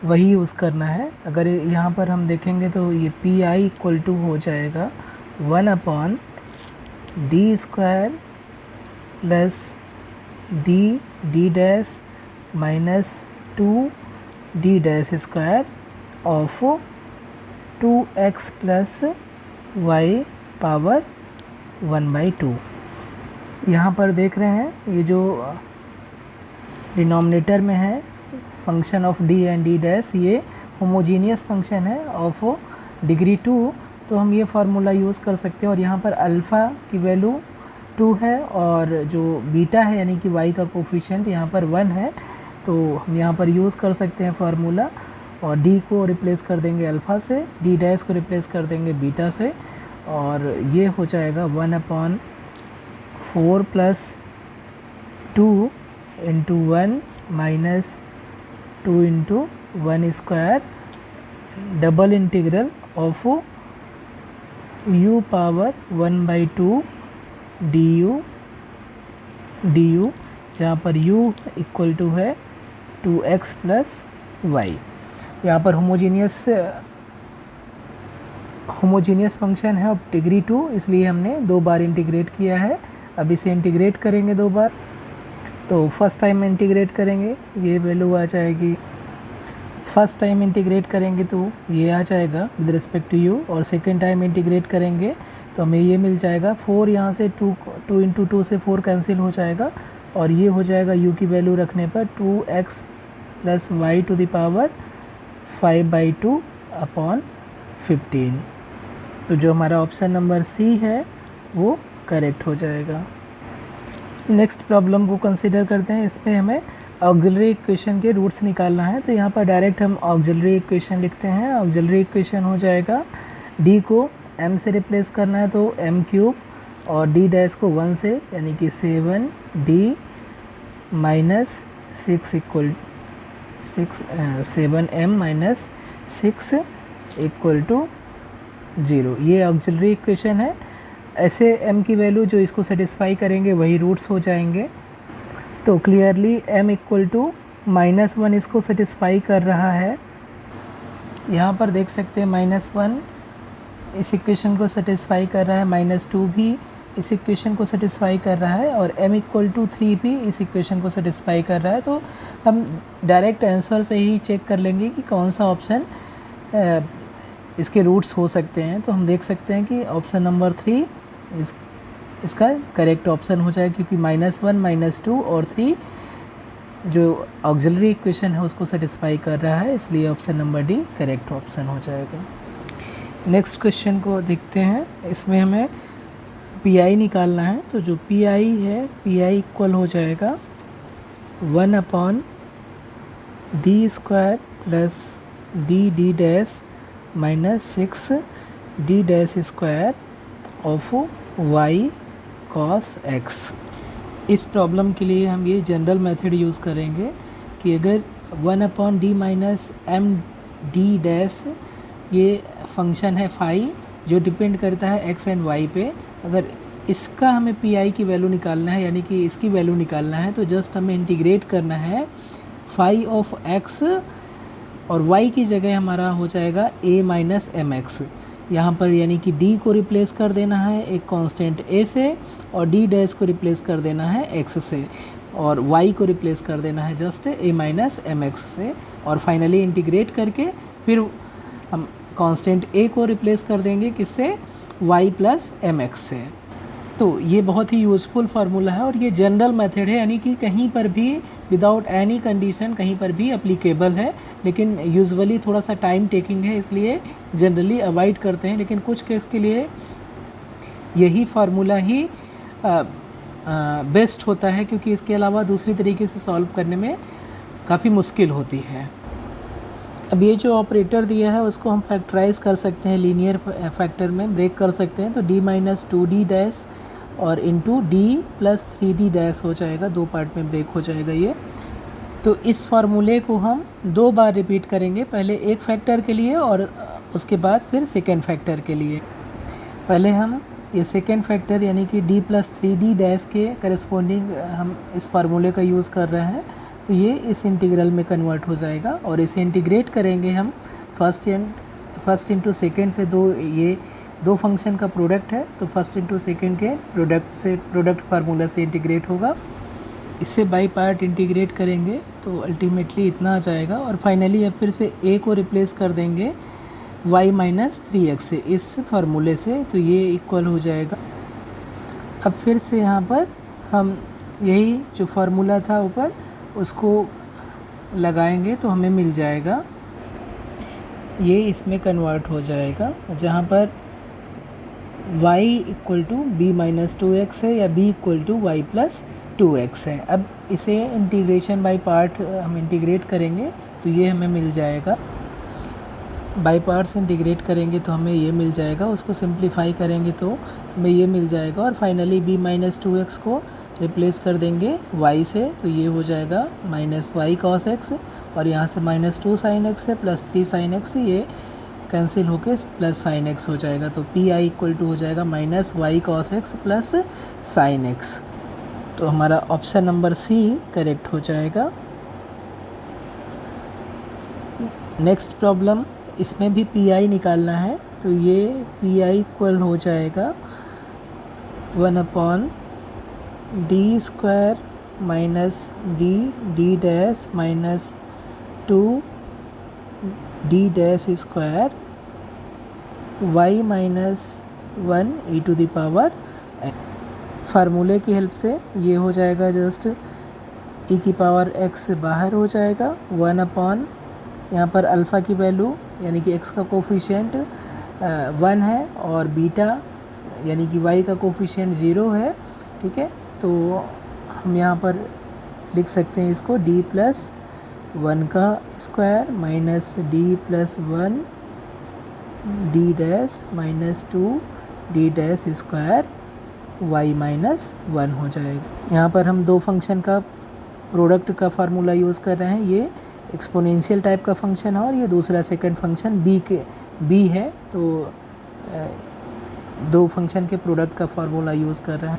वही यूज़ करना है। अगर यहाँ पर हम देखेंगे तो ये PI = हो जाएगा 1/d² plus d dash minus 2d dash square of 2x plus y power 1/2। यहाँ पर देख रहे हैं ये जो डिनोमिनेटर में है function of d and d dash, ये होमोजीनियस फंक्शन है ऑफ डिग्री 2, तो हम ये फार्मूला यूज़ कर सकते हैं। और यहाँ पर अल्फ़ा की वैल्यू 2 है और जो बीटा है यानी कि y का कोफिशिएंट यहाँ पर 1 है, तो हम यहाँ पर यूज़ कर सकते हैं फार्मूला। और d को रिप्लेस कर देंगे अल्फ़ा से, d डैश को रिप्लेस कर देंगे बीटा से, और ये हो जाएगा 1/4 plus 2 into 1 minus 2 into 1 square double integral of u power 1/2 du, जहाँ पर u इक्वल टू है 2x प्लस वाई। यहाँ पर होमोजीनियस होमोजीनियस फंक्शन है ऑफ डिग्री 2, इसलिए हमने 2 बार इंटीग्रेट किया है। अब इसे इंटीग्रेट करेंगे 2 बार। तो फर्स्ट टाइम में इंटीग्रेट करेंगे, ये वैल्यू आ जाएगी। फर्स्ट टाइम इंटीग्रेट करेंगे तो ये आ जाएगा विद रिस्पेक्ट टू यू, और सेकेंड टाइम इंटीग्रेट करेंगे तो हमें ये मिल जाएगा 4, यहाँ से 2 इंटू 2 से 4 कैंसिल हो जाएगा, और ये हो जाएगा u की वैल्यू रखने पर 2x plus y to the power 5/2 upon 15। तो जो हमारा ऑप्शन नंबर सी है वो करेक्ट हो जाएगा। नेक्स्ट प्रॉब्लम को कंसिडर करते हैं। इसमें हमें ऑक्सिलरी इक्वेशन के रूट्स निकालना है। तो यहाँ पर डायरेक्ट हम ऑक्सिलरी इक्वेशन लिखते हैं। ऑक्सिलरी इक्वेशन हो जाएगा, d को m से रिप्लेस करना है तो m³ और d डैश को 1 से, यानी कि 7d minus 6 equal 7m minus 6 equal to 0। ये ऑक्सिलरी इक्वेशन है। ऐसे m की वैल्यू जो इसको सेटिस्फाई करेंगे वही रूट्स हो जाएंगे। तो क्लियरली m इक्वल टू -1 इसको सेटिस्फाई कर रहा है। यहाँ पर देख सकते हैं -1 इस इक्वेशन को सेटिस्फाई कर रहा है, -2 भी इस इक्वेशन को सेटिस्फाई कर रहा है, और m इक्वल टू 3 भी इस इक्वेशन को सेटिस्फाई कर रहा है। तो हम डायरेक्ट आंसर से ही चेक कर लेंगे कि कौन सा ऑप्शन इसके रूट्स हो सकते हैं। तो हम देख सकते हैं कि ऑप्शन नंबर 3 इसका करेक्ट ऑप्शन हो जाएगा, क्योंकि -1, -2 और 3 जो ऑक्सिलरी इक्वेशन है उसको सेटिस्फाई कर रहा है, इसलिए option number D correct option हो जाएगा। नेक्स्ट क्वेश्चन को देखते हैं। इसमें हमें पी निकालना है। तो जो पी है, पी इक्वल हो जाएगा 1/d² plus D dash minus 6d dash square of y cos x। इस प्रॉब्लम के लिए हम ये जनरल मेथड यूज़ करेंगे कि अगर 1/d माइनस md डैश ये फंक्शन है फाई जो डिपेंड करता है x एंड y पे, अगर इसका हमें पी की वैल्यू निकालना है, यानी कि इसकी वैल्यू निकालना है, तो जस्ट हमें इंटीग्रेट करना है फाई ऑफ x, और y की जगह हमारा हो जाएगा a माइनस mx। यहाँ पर यानी कि d को रिप्लेस कर देना है एक कांस्टेंट a से, और d डैश को रिप्लेस कर देना है x से, और y को रिप्लेस कर देना है जस्ट a माइनस mx से, और फाइनली इंटीग्रेट करके फिर हम कांस्टेंट a को रिप्लेस कर देंगे किससे, y प्लस mx से। तो ये बहुत ही यूज़फुल फार्मूला है, और ये जनरल मेथड है, यानी कि कहीं पर भी विदाउट एनी कंडीशन कहीं पर भी अप्लीकेबल है, लेकिन यूजुअली थोड़ा सा टाइम टेकिंग है, इसलिए जनरली अवॉइड करते हैं। लेकिन कुछ केस के लिए यही फार्मूला ही बेस्ट होता है, क्योंकि इसके अलावा दूसरी तरीके से सॉल्व करने में काफ़ी मुश्किल होती है। अब ये जो ऑपरेटर दिया है उसको हम फैक्टराइज कर सकते हैं, लीनियर फैक्टर में ब्रेक कर सकते हैं। तो d माइनस 2d डैश और into d plus 3d dash हो जाएगा, 2 पार्ट में ब्रेक हो जाएगा ये। तो इस फार्मूले को हम 2 बार रिपीट करेंगे, पहले एक फैक्टर के लिए और उसके बाद फिर सेकेंड फैक्टर के लिए। पहले हम ये सेकेंड फैक्टर यानी कि d प्लस 3d डैश के करस्पॉन्डिंग हम इस फार्मूले का यूज़ कर रहे हैं, तो ये इस इंटीग्रल में कन्वर्ट हो जाएगा, और इसे इंटीग्रेट करेंगे हम फर्स्ट इंटू सेकेंड से। ये दो फंक्शन का प्रोडक्ट है, तो फर्स्ट इंटू सेकेंड के प्रोडक्ट फार्मूला से इंटीग्रेट होगा। इससे बाई पार्ट इंटीग्रेट करेंगे तो अल्टीमेटली इतना आ जाएगा, और फाइनली अब फिर से a को रिप्लेस कर देंगे y माइनस 3x से इस फार्मूले से, तो ये इक्वल हो जाएगा। अब फिर से यहाँ पर हम यही जो फार्मूला था ऊपर उसको लगाएंगे तो हमें मिल जाएगा, ये इसमें कन्वर्ट हो जाएगा, जहाँ पर y equal to b minus 2x है या b equal to y plus 2x है। अब इसे इंटीग्रेशन बाय पार्ट हम इंटीग्रेट करेंगे तो ये हमें मिल जाएगा, बाय पार्ट्स इंटीग्रेट करेंगे तो हमें ये मिल जाएगा, उसको सिंप्लीफाई करेंगे तो हमें ये मिल जाएगा, और फाइनली b माइनस 2x को रिप्लेस कर देंगे y से, तो ये हो जाएगा माइनस वाई कॉस एक्स, और यहाँ से माइनस 2 साइन एक्स है प्लस 3 साइन एक्स, ये कैंसिल होके प्लस साइन एक्स हो जाएगा। तो पी आई इक्वल टू हो जाएगा minus y cos x plus sine x. तो हमारा ऑप्शन नंबर सी करेक्ट हो जाएगा। नेक्स्ट प्रॉब्लम, इसमें भी पी आई निकालना है। तो ये पी आई इक्वल हो जाएगा 1/d² minus d dash minus 2d dash square y minus 1 e to the power. फार्मूले की हेल्प से ये हो जाएगा जस्ट e की पावर x बाहर हो जाएगा 1/, यहाँ पर अल्फ़ा की वैल्यू यानी कि x का कोफिशिएंट 1 है और बीटा यानी कि y का कोफिशिएंट 0 है। ठीक है, तो हम यहाँ पर लिख सकते हैं इसको d प्लस 1 का square minus d plus 1 D dash minus 2 D dash square y minus 1 हो जाएगा। यहाँ पर हम दो फंक्शन का प्रोडक्ट का फार्मूला यूज़ कर रहे हैं। ये एक्सपोनेंशियल टाइप का फंक्शन है और ये दूसरा सेकंड फंक्शन b है, तो दो फंक्शन के प्रोडक्ट का फार्मूला यूज़ कर रहे हैं।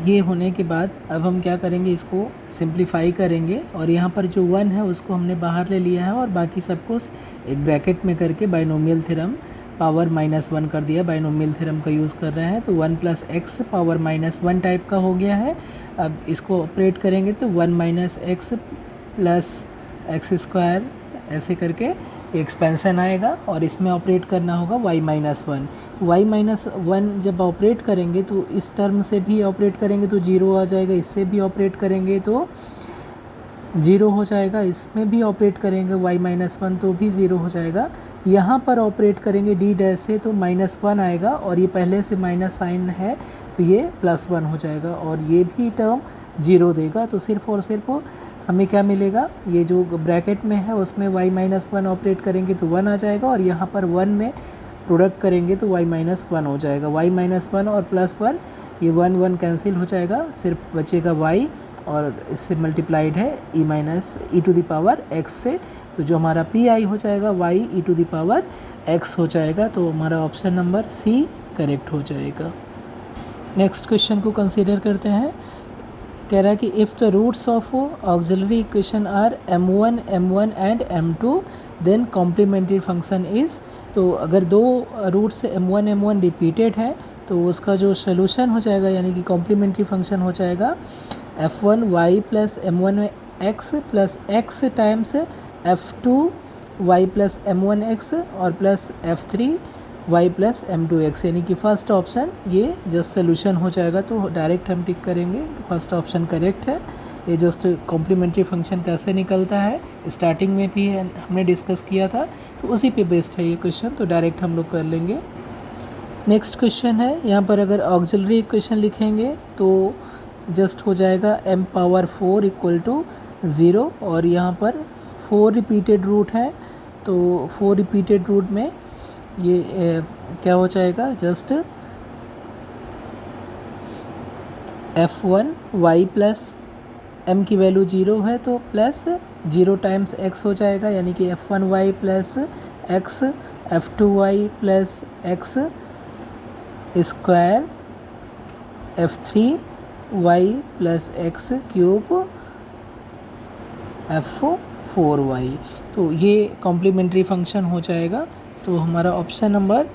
ये होने के बाद अब हम क्या करेंगे, इसको सिंप्लीफाई करेंगे और यहाँ पर जो 1 है उसको हमने बाहर ले लिया है और बाकी सबको एक ब्रैकेट में करके बाइनोमियल थ्योरम पावर -1 कर दिया। बाइनोमियल थ्योरम का यूज़ कर रहे हैं तो 1 + x पावर -1 टाइप का हो गया है। अब इसको ऑपरेट करेंगे तो 1 - x प्लस x² ऐसे करके एक्सपेंशन आएगा और इसमें ऑपरेट करना होगा y-1। y-1 जब ऑपरेट करेंगे तो इस टर्म से भी ऑपरेट करेंगे तो 0 आ जाएगा, इससे भी ऑपरेट करेंगे तो 0 हो जाएगा, इसमें भी ऑपरेट करेंगे y-1 तो भी 0 हो जाएगा। यहाँ पर ऑपरेट करेंगे d डैश से तो -1 आएगा और ये पहले से माइनस साइन है तो ये +1 हो जाएगा और ये भी टर्म 0 देगा। तो सिर्फ और सिर्फ हमें क्या मिलेगा, ये जो ब्रैकेट में है उसमें y-1 ऑपरेट करेंगे तो 1 आ जाएगा और यहाँ पर 1 में प्रोडक्ट करेंगे तो y-1 हो जाएगा। y-1 और +1 ये 1 कैंसिल हो जाएगा, सिर्फ बचेगा y और इससे मल्टीप्लाइड है e to the power x से, तो जो हमारा pi हो जाएगा y e to the power x हो जाएगा। तो हमारा ऑप्शन नंबर C करेक्ट हो जाएगा। नेक्स्ट क्वेश्चन को कंसीडर करते हैं। कह रहा है कि if the roots of auxiliary equation are m1 m1 and m2 then complementary function is. तो अगर दो रूट्स m1 m1 रिपीटेड है तो उसका जो सोल्यूशन हो जाएगा यानी कि कॉम्प्लीमेंट्री फंक्शन हो जाएगा f1y plus m1x plus x times f2y plus m1x और प्लस f3y प्लस m2x, यानी कि फर्स्ट ऑप्शन ये जस्ट सोल्यूशन हो जाएगा। तो डायरेक्ट हम टिक करेंगे, फर्स्ट ऑप्शन करेक्ट है। ये जस्ट कॉम्प्लीमेंट्री फंक्शन कैसे निकलता है स्टार्टिंग में भी हमने डिस्कस किया था, तो उसी पे बेस्ड है ये क्वेश्चन, तो डायरेक्ट हम लोग कर लेंगे। नेक्स्ट क्वेश्चन है, यहाँ पर अगर ऑक्सिलरी इक्वेशन लिखेंगे तो जस्ट हो जाएगा m⁴ = 0 और यहाँ पर 4 रिपीटेड रूट है तो 4 रिपीटेड रूट में ये क्या हो जाएगा, जस्ट f1y प्लस m की वैल्यू 0 है तो प्लस 0 टाइम्स x हो जाएगा, यानी कि f1y plus x f2y plus x square f3y plus x cube f4y। तो ये कॉम्प्लीमेंट्री फंक्शन हो जाएगा, तो हमारा ऑप्शन नंबर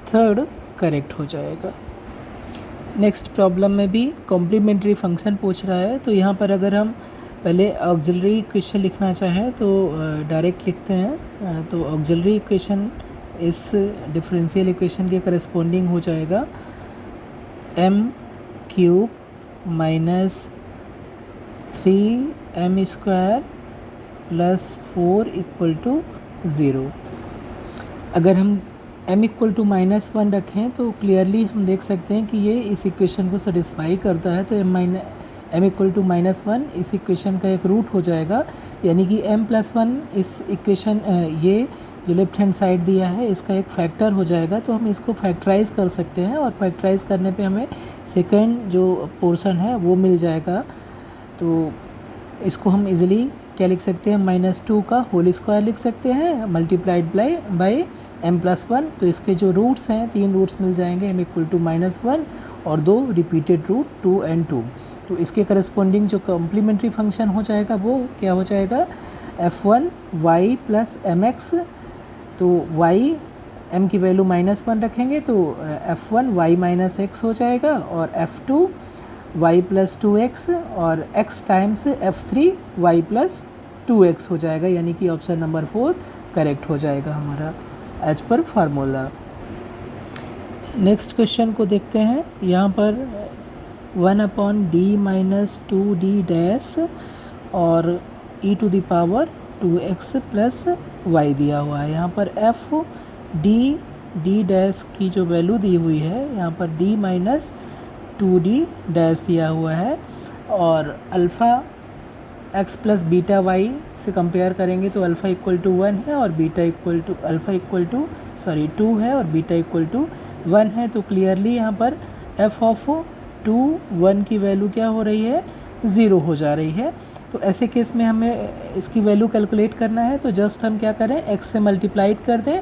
3 करेक्ट हो जाएगा। नेक्स्ट प्रॉब्लम में भी कॉम्प्लीमेंट्री फंक्शन पूछ रहा है, तो यहाँ पर अगर हम पहले ऑक्सिलरी इक्वेशन लिखना चाहें तो डायरेक्ट लिखते हैं। तो ऑक्सिलरी इक्वेशन इस डिफरेंशियल इक्वेशन के करस्पॉन्डिंग हो जाएगा m³ माइनस 3m² प्लस 4 = 0। अगर हम m = -1 रखें तो क्लियरली हम देख सकते हैं कि ये इस इक्वेशन को सेटिस्फाई करता है, तो m = -1 इस इक्वेशन का एक रूट हो जाएगा, यानी कि m+1 इस इक्वेशन ये जो लेफ्ट हैंड साइड दिया है इसका एक फैक्टर हो जाएगा। तो हम इसको फैक्टराइज़ कर सकते हैं और फैक्टराइज़ करने पे हमें सेकंड जो पोर्शन है वो मिल जाएगा। तो इसको हम इजीली क्या लिख सकते हैं, -2 का होल स्क्वायर लिख सकते हैं मल्टीप्लाइड बाय m+1। तो इसके जो रूट्स हैं 3 रूट्स मिल जाएंगे, m = -1 और 2 रिपीटेड रूट 2 और 2। तो इसके करस्पॉन्डिंग जो कॉम्प्लीमेंट्री फंक्शन हो जाएगा वो क्या हो जाएगा, f1 y plus m x, तो y m की वैल्यू -1 रखेंगे तो f1 y माइनस एक्स हो जाएगा, और f2 y प्लस 2x और x times f3 y plus 2x हो जाएगा, यानी कि ऑप्शन नंबर 4 करेक्ट हो जाएगा हमारा as per formula. Next question को देखते हैं। यहाँ पर 1/d माइनस 2d डैश और e to the power 2x plus y दिया हुआ है। यहाँ पर f d डैश की जो वैल्यू दी हुई है, यहाँ पर d माइनस 2d डैश दिया हुआ है, और alpha x plus beta y से कंपेयर करेंगे तो अल्फ़ा इक्वल टू 1 है और beta equal to alpha equal to 2 है और बीटा इक्वल टू 1 है। तो क्लियरली यहाँ पर f ऑफ 2 1 की वैल्यू क्या हो रही है, 0 हो जा रही है। तो ऐसे केस में हमें इसकी वैल्यू कैलकुलेट करना है, तो जस्ट हम क्या करें, x से मल्टीप्लाइड कर दें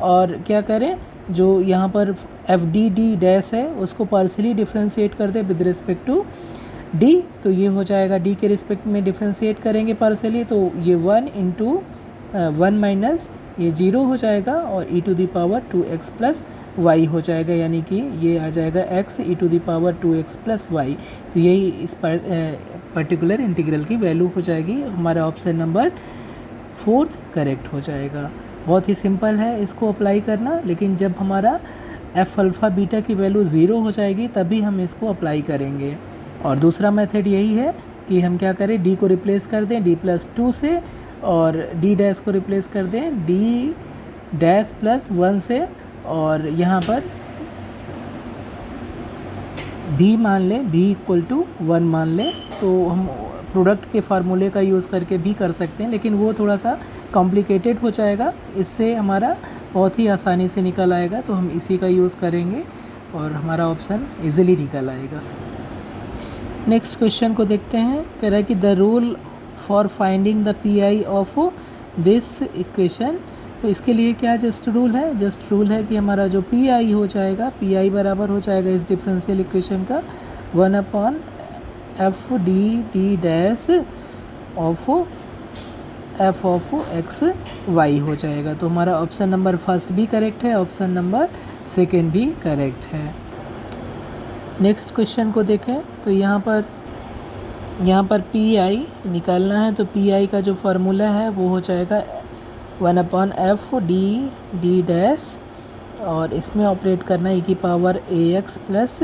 और क्या करें, जो यहाँ पर एफ डी डैश है उसको पार्शियली डिफ्रेंशिएट कर दें विद रिस्पेक्ट टू d, तो ये हो जाएगा d के रिस्पेक्ट में डिफ्रेंशिएट करेंगे पार्शियली, तो ये 1 इंटू 1 माइनस ये 0 हो जाएगा और e to the power 2x plus y हो जाएगा, यानी कि ये आ जाएगा x e to the power 2x plus y। तो यही इस पर्टिकुलर इंटीग्रल की वैल्यू हो जाएगी। हमारा ऑप्शन नंबर 4 करेक्ट हो जाएगा। बहुत ही सिंपल है इसको अप्लाई करना, लेकिन जब हमारा f अल्फ़ा बीटा की वैल्यू 0 हो जाएगी तभी हम इसको अप्लाई करेंगे। और दूसरा मेथड यही है कि हम क्या करें, d को रिप्लेस कर दें d प्लस 2 से, और d डैश को रिप्लेस कर दें d डैश प्लस 1 से, और यहाँ पर b मान लें, b इक्वल टू 1 मान लें। तो हम प्रोडक्ट के फार्मूले का यूज़ करके भी कर सकते हैं, लेकिन वो थोड़ा सा कॉम्प्लिकेटेड हो जाएगा, इससे हमारा बहुत ही आसानी से निकल आएगा। तो हम इसी का यूज़ करेंगे और हमारा ऑप्शन इजीली निकल आएगा। नेक्स्ट क्वेश्चन को देखते हैं। कह रहा है कि the rule for finding the P of this equation. तो इसके लिए क्या जस्ट रूल है, जस्ट रूल है कि हमारा जो पी हो जाएगा, पी बराबर हो जाएगा इस डिफरेंशियल इक्वेशन का 1/f D dash of f of x y हो जाएगा। तो हमारा ऑप्शन नंबर फर्स्ट भी करेक्ट है, ऑप्शन नंबर सेकेंड भी करेक्ट है। नेक्स्ट क्वेश्चन को देखें। तो यहाँ पर पी निकालना है, तो पी का जो फार्मूला है वो हो जाएगा 1/f डी डैश, और इसमें ऑपरेट करना e की power ax plus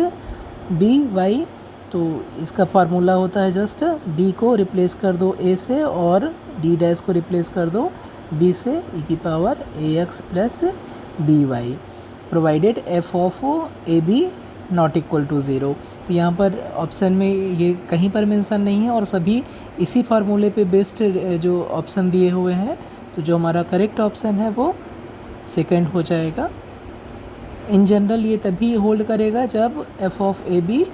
b y. तो इसका फार्मूला होता है जस्ट d को रिप्लेस कर दो a से और d डैश को रिप्लेस कर दो b से, e की power ax plus b y, provided f of a b not equal to 0। तो यहाँ पर ऑप्शन में ये कहीं पर मेंशन नहीं है और सभी इसी फार्मूले पे बेस्ड जो ऑप्शन दिए हुए हैं। तो जो हमारा करेक्ट ऑप्शन है वो सेकंड हो जाएगा। इन जनरल ये तभी होल्ड करेगा जब f of a b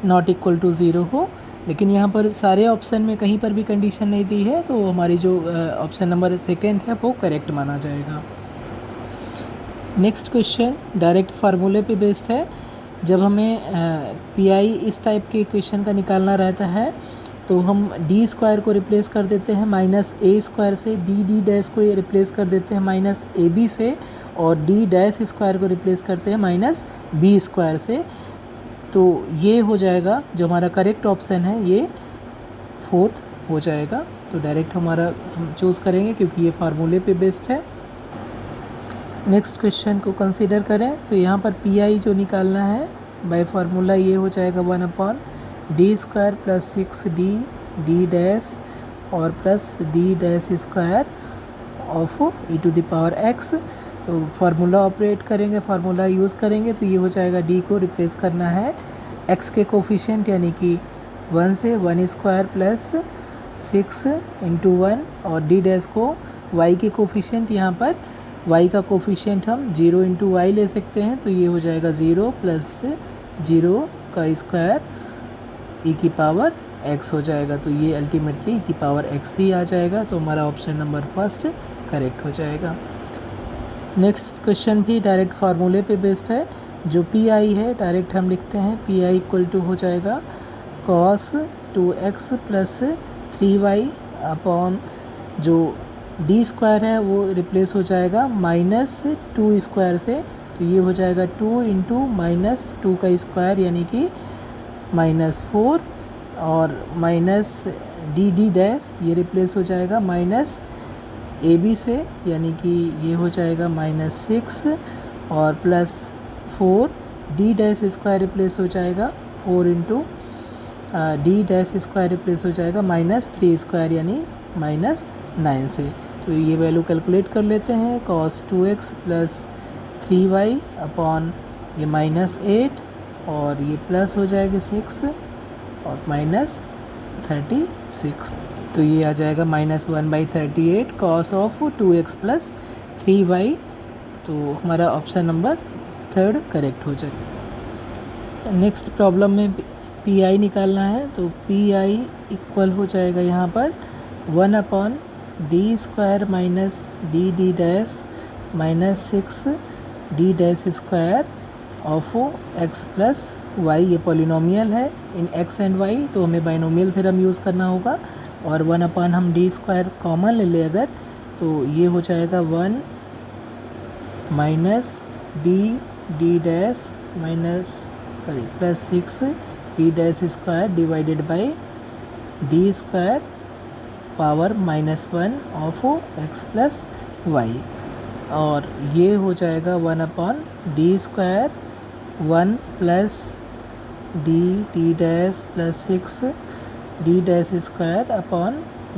not equal to 0 हो, लेकिन यहाँ पर सारे ऑप्शन में कहीं पर भी कंडीशन नहीं दी है, तो हमारी जो ऑप्शन नंबर सेकंड है वो करेक्ट माना जाएगा। नेक्स्ट क्वेश्चन डायरेक्ट फार्मूले पे बेस्ड है। जब हमें पी इस टाइप के इक्वेशन का निकालना रहता है तो हम डी स्क्वायर को रिप्लेस कर देते हैं माइनस ए स्क्वायर से, डी डैश को रिप्लेस कर देते हैं माइनस ए बी से, और डी डैश स्क्वायर को रिप्लेस करते हैं माइनस बी स्क्वायर से। तो ये हो जाएगा जो हमारा करेक्ट ऑप्शन है, ये फोर्थ हो जाएगा। तो डायरेक्ट हमारा हम चूज़ करेंगे क्योंकि ये फार्मूले पे बेस्ड है। नेक्स्ट क्वेश्चन को कंसीडर करें। तो यहाँ पर पी जो निकालना है बाय फार्मूला ये हो जाएगा 1/d square plus 6d D dash और plus D dash square of e to the power x। तो फार्मूला ऑपरेट करेंगे, फार्मूला यूज़ करेंगे, तो ये हो जाएगा d को रिप्लेस करना है x के कोफिशिएंट यानी कि 1 से 1 स्क्वायर प्लस 6 इंटू 1, और d डैश को y के कोफिशिएंट, यहाँ पर y का कोफिशिएंट हम 0 इंटू वाई ले सकते हैं। तो ये हो जाएगा 0 प्लस 0 का स्क्वायर e की पावर x हो जाएगा। तो ये अल्टीमेटली e की पावर x ही आ जाएगा। तो हमारा ऑप्शन नंबर फर्स्ट करेक्ट हो जाएगा। नेक्स्ट क्वेश्चन भी डायरेक्ट फार्मूले पे बेस्ड है। जो पी है डायरेक्ट हम लिखते हैं, पी इक्वल टू हो जाएगा cos 2x plus 3y upon जो डी स्क्वायर है वो रिप्लेस हो जाएगा माइनस टू स्क्वायर से, तो ये हो जाएगा 2 इंटू माइनस टू का स्क्वायर यानी कि -4, और माइनस डी डी डैश ये रिप्लेस हो जाएगा माइनस ए बी से, यानी कि ये हो जाएगा -6, और +4 डी डैश स्क्वायर रिप्लेस हो जाएगा 4 into D dash square replace हो जाएगा -3 स्क्वायर यानी -9 से। तो ये वैल्यू कैलकुलेट कर लेते हैं। cos 2x + 3y अपॉन ये -8, और ये प्लस हो जाएगा 6 और -36, तो ये आ जाएगा -1/38 cos ऑफ 2x + 3y। तो हमारा ऑप्शन नंबर 3 करेक्ट हो जाएगा। नेक्स्ट प्रॉब्लम में पी आई निकालना है, तो पी आई इक्वल हो जाएगा यहाँ पर 1/d² minus d D dash -6 D dash square of x + y। ये पॉलिनोमियल है इन x एंड y, तो हमें बाइनोमियल थ्योरम यूज़ करना होगा, और 1/ हम d² कॉमन ले ले अगर, तो ये हो जाएगा 1 minus d D dash +6 D dash square divided by d² power -1 of x + y, और ये हो जाएगा 1/d², 1 plus D D dash +6 D dash square upon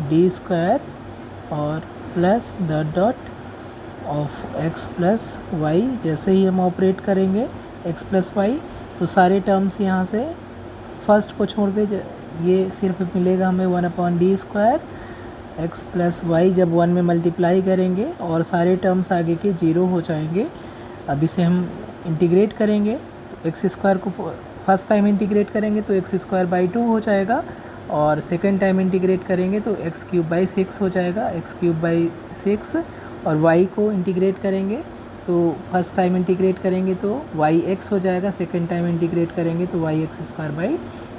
d², और plus dot dot of x + y। जैसे ही हम ऑपरेट करेंगे x + y, तो सारे टर्म्स यहाँ से फर्स्ट को छोड़ के ये सिर्फ मिलेगा हमें 1/d² x + y। जब 1 में मल्टीप्लाई करेंगे और सारे टर्म्स आगे के 0 हो जाएंगे। अब इसे हम इंटीग्रेट करेंगे, तो x² को फर्स्ट टाइम इंटीग्रेट करेंगे तो x²/2 हो जाएगा, और सेकेंड टाइम इंटीग्रेट करेंगे तो x³ 6 हो जाएगा, x³ 6, और y को इंटीग्रेट करेंगे तो फर्स्ट टाइम इंटीग्रेट करेंगे तो yx हो जाएगा, सेकेंड टाइम इंटीग्रेट करेंगे तो yx²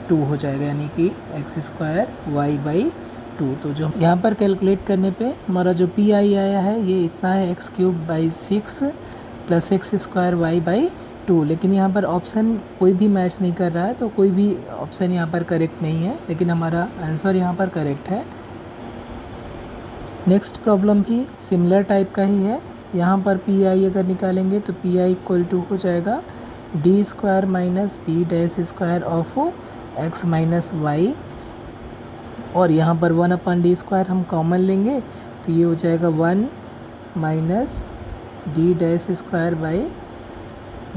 2 हो जाएगा, यानी कि x² y/2। तो जो यहाँ पर कैलकुलेट करने पे हमारा जो पी आई आया है ये इतना है x³ 6 + x² y/2। लेकिन यहाँ पर ऑप्शन कोई भी मैच नहीं कर रहा है, तो कोई भी ऑप्शन यहाँ पर करेक्ट नहीं है, लेकिन हमारा आंसर यहाँ पर करेक्ट है। नेक्स्ट प्रॉब्लम भी सिमिलर टाइप का ही है। यहाँ पर पी आई अगर निकालेंगे तो पी आई = हो जाएगा d² minus d dash square of x - y, और यहाँ पर 1/d² हम कॉमन लेंगे तो ये हो जाएगा 1 minus d dash square by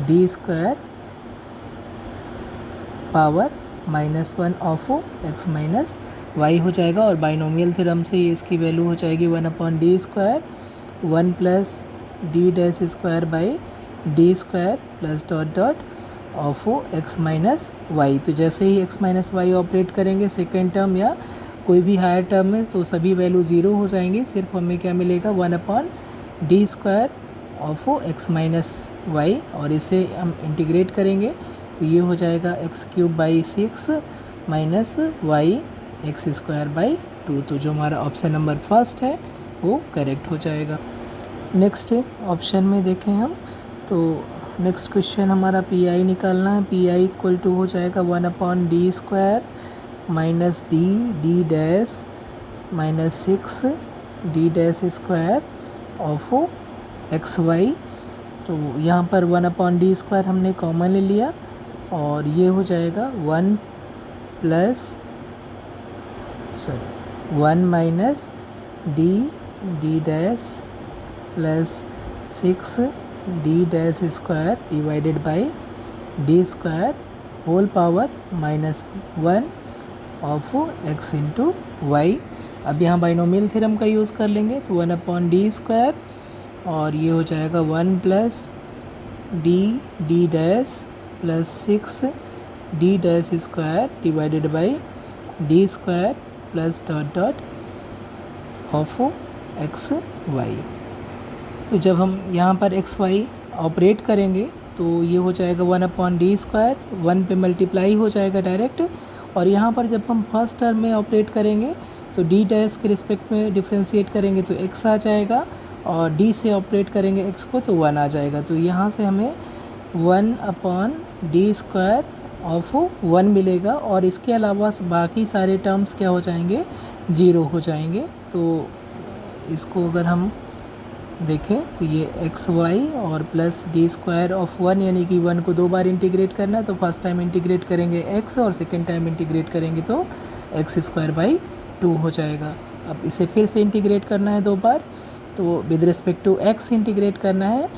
d² power -1 of x - y हो जाएगा, और बाइनोमियल थ्योरम से ये इसकी वैल्यू हो जाएगी 1/d², 1 plus D dash square by d² plus dot dot of x - y। तो जैसे ही x - y ऑपरेट करेंगे सेकेंड टर्म या कोई भी हायर टर्म में, तो सभी वैल्यू 0 हो जाएंगी। सिर्फ हमें क्या मिलेगा 1/d² ऑफ x - y, और इसे हम इंटीग्रेट करेंगे तो ये हो जाएगा x³ 6 माइनस y x²/2। तो जो हमारा ऑप्शन नंबर फर्स्ट है वो करेक्ट हो जाएगा। नेक्स्ट ऑप्शन में देखें हम, तो नेक्स्ट क्वेश्चन हमारा पी आई निकालना है। पी आई = हो जाएगा 1/d² minus d D dash -6 D dash square of xy। तो यहाँ पर 1/d² हमने कॉमन ले लिया, और ये हो जाएगा 1 minus d D dash +6 D dash square divided by d² whole power -1 of x × y। अब यहाँ बाइनोमियल थ्योरम का यूज़ कर लेंगे तो 1/d², और ये हो जाएगा 1 plus D D dash +6 D dash square divided by d² plus dot dot of x y। तो जब हम यहाँ पर x y ऑपरेट करेंगे तो ये हो जाएगा 1/d², 1 पे मल्टीप्लाई हो जाएगा डायरेक्ट, और यहाँ पर जब हम फर्स्ट टर्म में ऑपरेट करेंगे तो डी डैश के रिस्पेक्ट में डिफ्रेंशिएट करेंगे तो x आ जाएगा, और डी से ऑपरेट करेंगे x को तो 1 आ जाएगा। तो यहाँ से हमें 1/d² ऑफ 1 मिलेगा, और इसके अलावा बाकी सारे टर्म्स क्या हो जाएंगे, 0 हो जाएंगे। तो इसको अगर हम देखें तो ये xy और प्लस d² ऑफ 1, यानी कि 1 को 2 बार इंटीग्रेट करना है, तो फर्स्ट टाइम इंटीग्रेट करेंगे x और सेकेंड टाइम इंटीग्रेट करेंगे तो x²/2 हो जाएगा। अब इसे फिर से इंटीग्रेट करना है 2 बार, तो with respect to x integrate करना है,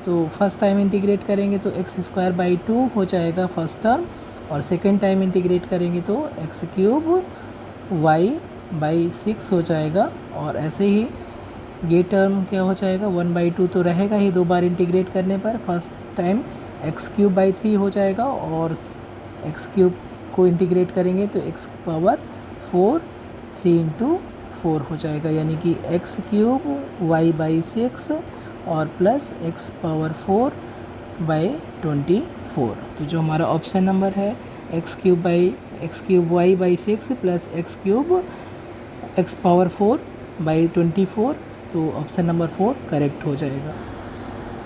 तो फर्स्ट टाइम इंटीग्रेट करेंगे तो x²/2 हो जाएगा फर्स्ट टर्म, और सेकेंड टाइम इंटीग्रेट करेंगे तो x³ y/6 हो जाएगा। और ऐसे ही ये टर्म क्या हो जाएगा, 1/2 तो रहेगा ही 2 बार इंटीग्रेट करने पर, फर्स्ट टाइम x³ 3 हो जाएगा, और x³ को इंटीग्रेट करेंगे तो x⁴ 3 × 4 हो जाएगा, यानी कि x³ y/6 और प्लस x⁴/24। तो जो हमारा ऑप्शन नंबर है x³ y/6 प्लस x⁴/24, तो ऑप्शन नंबर 4 करेक्ट हो जाएगा।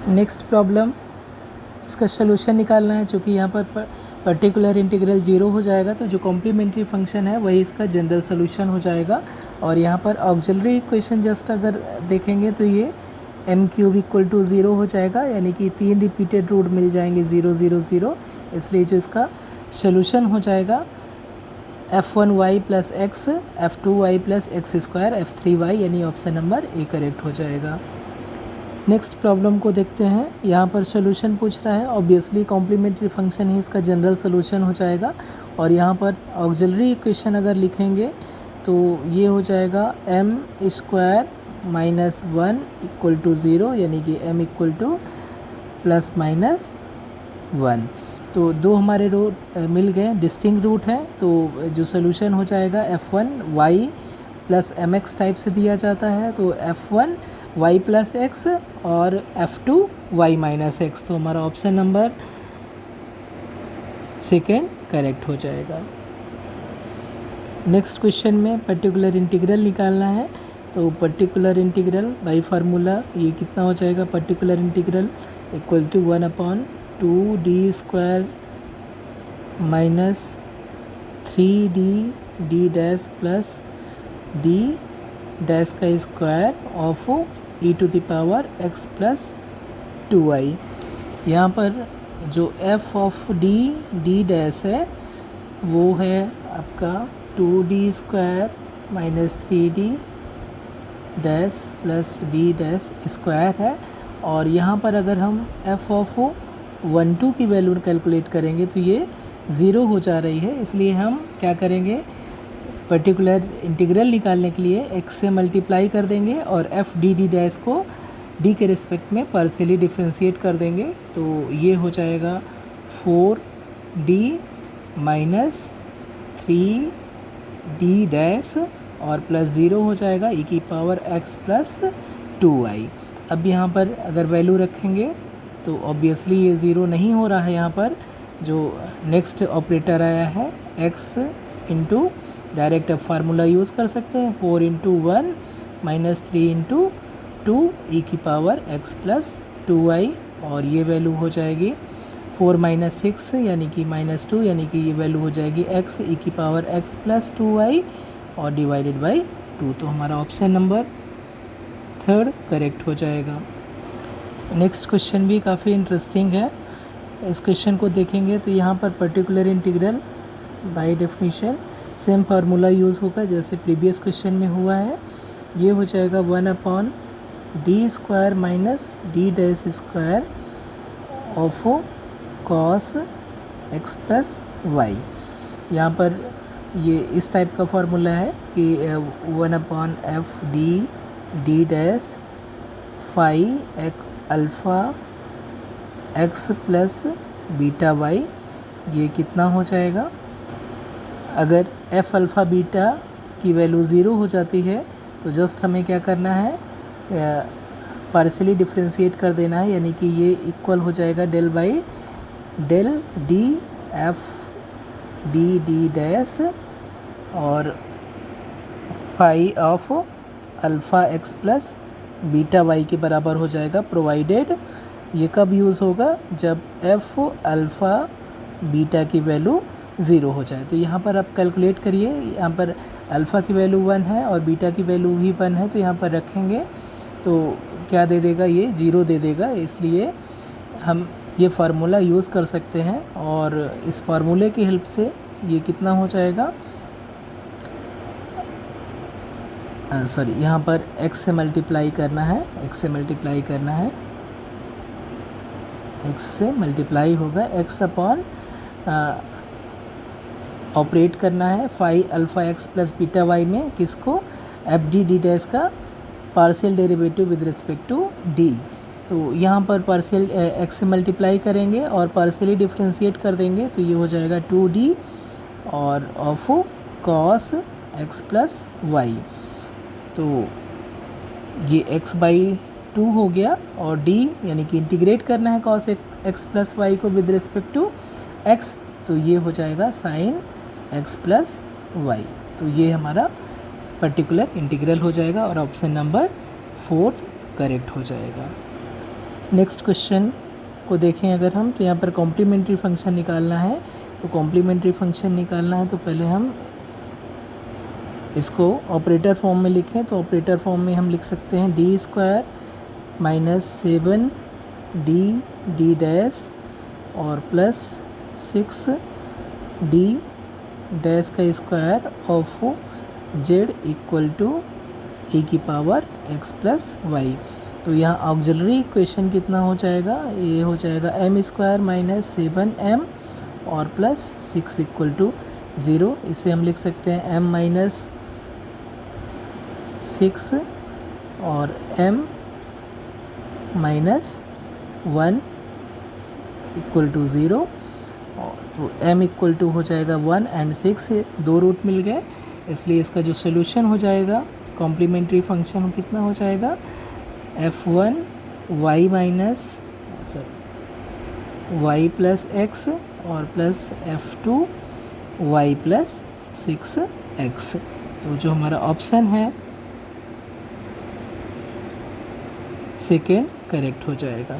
नेक्स्ट प्रॉब्लम, इसका सलूशन निकालना है। चूँकि यहाँ पर पर्टिकुलर इंटीग्रल 0 हो जाएगा, तो जो कॉम्प्लीमेंट्री फंक्शन है वही इसका जनरल सलूशन हो जाएगा। और यहाँ पर ऑक्सिलरी इक्वेशन जस्ट अगर देखेंगे तो ये m³ = 0 हो जाएगा, यानी कि 3 रिपीटेड रूट मिल जाएंगे 0 0 0, इसलिए जो इसका सलूशन हो जाएगा f1y + x, f2y + x², f3y, यानी ऑप्शन नंबर ए करेक्ट हो जाएगा। नेक्स्ट प्रॉब्लम को देखते हैं। यहाँ पर सॉल्यूशन पूछ रहा है, ऑब्वियसली कॉम्प्लीमेंट्री फंक्शन ही इसका जनरल सॉल्यूशन हो जाएगा। और यहाँ पर ऑक्सिलरी इक्वेशन अगर लिखेंगे तो ये हो जाएगा m² - 1 = 0, यानी कि m = ±1। तो दो हमारे रूट मिल गए, डिस्टिंक्ट रूट है, तो जो सॉल्यूशन हो जाएगा f1y + mx टाइप से दिया जाता है, तो f1y + x और f2y - x, तो हमारा ऑप्शन नंबर सेकेंड करेक्ट हो जाएगा। नेक्स्ट क्वेश्चन में पर्टिकुलर इंटीग्रल निकालना है, तो पर्टिकुलर इंटीग्रल बाय फार्मूला ये कितना हो जाएगा, particular integral = 1/2d² - 3d d' plus d' का स्क्वायर ऑफ e⁻x + 2i। यहाँ पर जो f ऑफ d' है वो है आपका 2d² - 3d' प्लस d' है। और यहाँ पर अगर हम f ऑफ 1 2 की वैल्यू कैलकुलेट करेंगे तो ये 0 हो जा रही है, इसलिए हम क्या करेंगे, पर्टिकुलर इंटीग्रल निकालने के लिए x से मल्टीप्लाई कर देंगे और f d' को d के रिस्पेक्ट में पार्शियली डिफ्रेंशिएट कर देंगे, तो ये हो जाएगा 4d - 3d' और प्लस 0 हो जाएगा e⁻x + 2i। अब यहाँ पर अगर वैल्यू रखेंगे तो ऑब्वियसली ये 0 नहीं हो रहा है, यहाँ पर जो नेक्स्ट ऑपरेटर आया है x इंटू, डायरेक्ट अब फार्मूला यूज़ कर सकते हैं, 4 × 1 - 3 × 2 e⁻x + 2i, और ये वैल्यू हो जाएगी 4 - 6 यानी कि -2, यानी कि ये वैल्यू हो जाएगी x e⁻x + 2i और डिवाइडेड बाई 2। तो हमारा ऑप्शन नंबर 3 करेक्ट हो जाएगा। नेक्स्ट क्वेश्चन भी काफ़ी इंटरेस्टिंग है। इस क्वेश्चन को देखेंगे तो यहाँ पर particular integral by definition same formula use होगा जैसे प्रीवियस क्वेश्चन में हुआ है। ये हो जाएगा 1/d² - d' of cos x + y। यहाँ पर ये इस टाइप का फार्मूला है कि 1/fd d' phi alpha x + beta y, ये कितना हो जाएगा, अगर f अल्फ़ा बीटा की वैल्यू 0 हो जाती है तो जस्ट हमें क्या करना है, पार्शियली डिफ्रेंशिएट कर देना है, यानी कि ये इक्वल हो जाएगा del d f d d' और phi of alpha x plus beta y के बराबर हो जाएगा, प्रोवाइडेड ये कब यूज़ होगा, जब एफ अल्फ़ा बीटा की वैल्यू 0 हो जाए। तो यहाँ पर आप कैलकुलेट करिए, यहाँ पर अल्फ़ा की वैल्यू 1 है और बीटा की वैल्यू भी 1 है, तो यहाँ पर रखेंगे तो क्या दे देगा, ये 0 दे देगा। इसलिए हम ये फार्मूला यूज़ कर सकते हैं और इस फार्मूले की हेल्प से ये कितना हो जाएगा, सॉरी यहाँ पर x से मल्टीप्लाई करना है, x से मल्टीप्लाई करना है, x से मल्टीप्लाई होगा, x अपॉन ऑपरेट करना है phi alpha x plus beta y में, किसको, एफ डी डी डैश का partial derivative with respect to d. तो यहाँ पर पार्शियल एक्स से मल्टीप्लाई करेंगे और पार्शियली डिफ्रेंशिएट कर देंगे, तो ये हो जाएगा 2d और of cos x plus y. तो ये x बाई 2 हो गया और d यानी कि इंटीग्रेट करना है कॉस एक्स प्लस वाई को विद रिस्पेक्ट टू x, तो ये हो जाएगा साइन x प्लस वाई। तो ये हमारा पर्टिकुलर इंटीग्रल हो जाएगा और ऑप्शन नंबर 4 करेक्ट हो जाएगा। नेक्स्ट क्वेश्चन को देखें अगर हम, तो यहाँ पर कॉम्प्लीमेंट्री फंक्शन निकालना है। तो कॉम्प्लीमेंट्री फंक्शन निकालना है तो पहले हम इसको ऑपरेटर फॉर्म में लिखें। तो ऑपरेटर फॉर्म में हम लिख सकते हैं D square minus 7 D D dash और प्लस 6 डी डैश का square of z equal to a की पावर एक्स प्लस वाई। तो यहाँ ऑक्सिलरी इक्वेशन कितना हो जाएगा, ये हो जाएगा एम स्क्वायर माइनस 7m और प्लस 6 इक्वल टू 0। इसे हम लिख सकते हैं m माइनस 6 और m माइनस 1 इक्वल टू 0। तो m इक्वल टू हो जाएगा 1 एंड 6, 2 रूट मिल गए, इसलिए इसका जो सोल्यूशन हो जाएगा कॉम्प्लीमेंट्री फंक्शन कितना हो जाएगा, f1 y minus y plus x और plus f2 y plus 6x। तो जो हमारा ऑप्शन है सेकेंड करेक्ट हो जाएगा।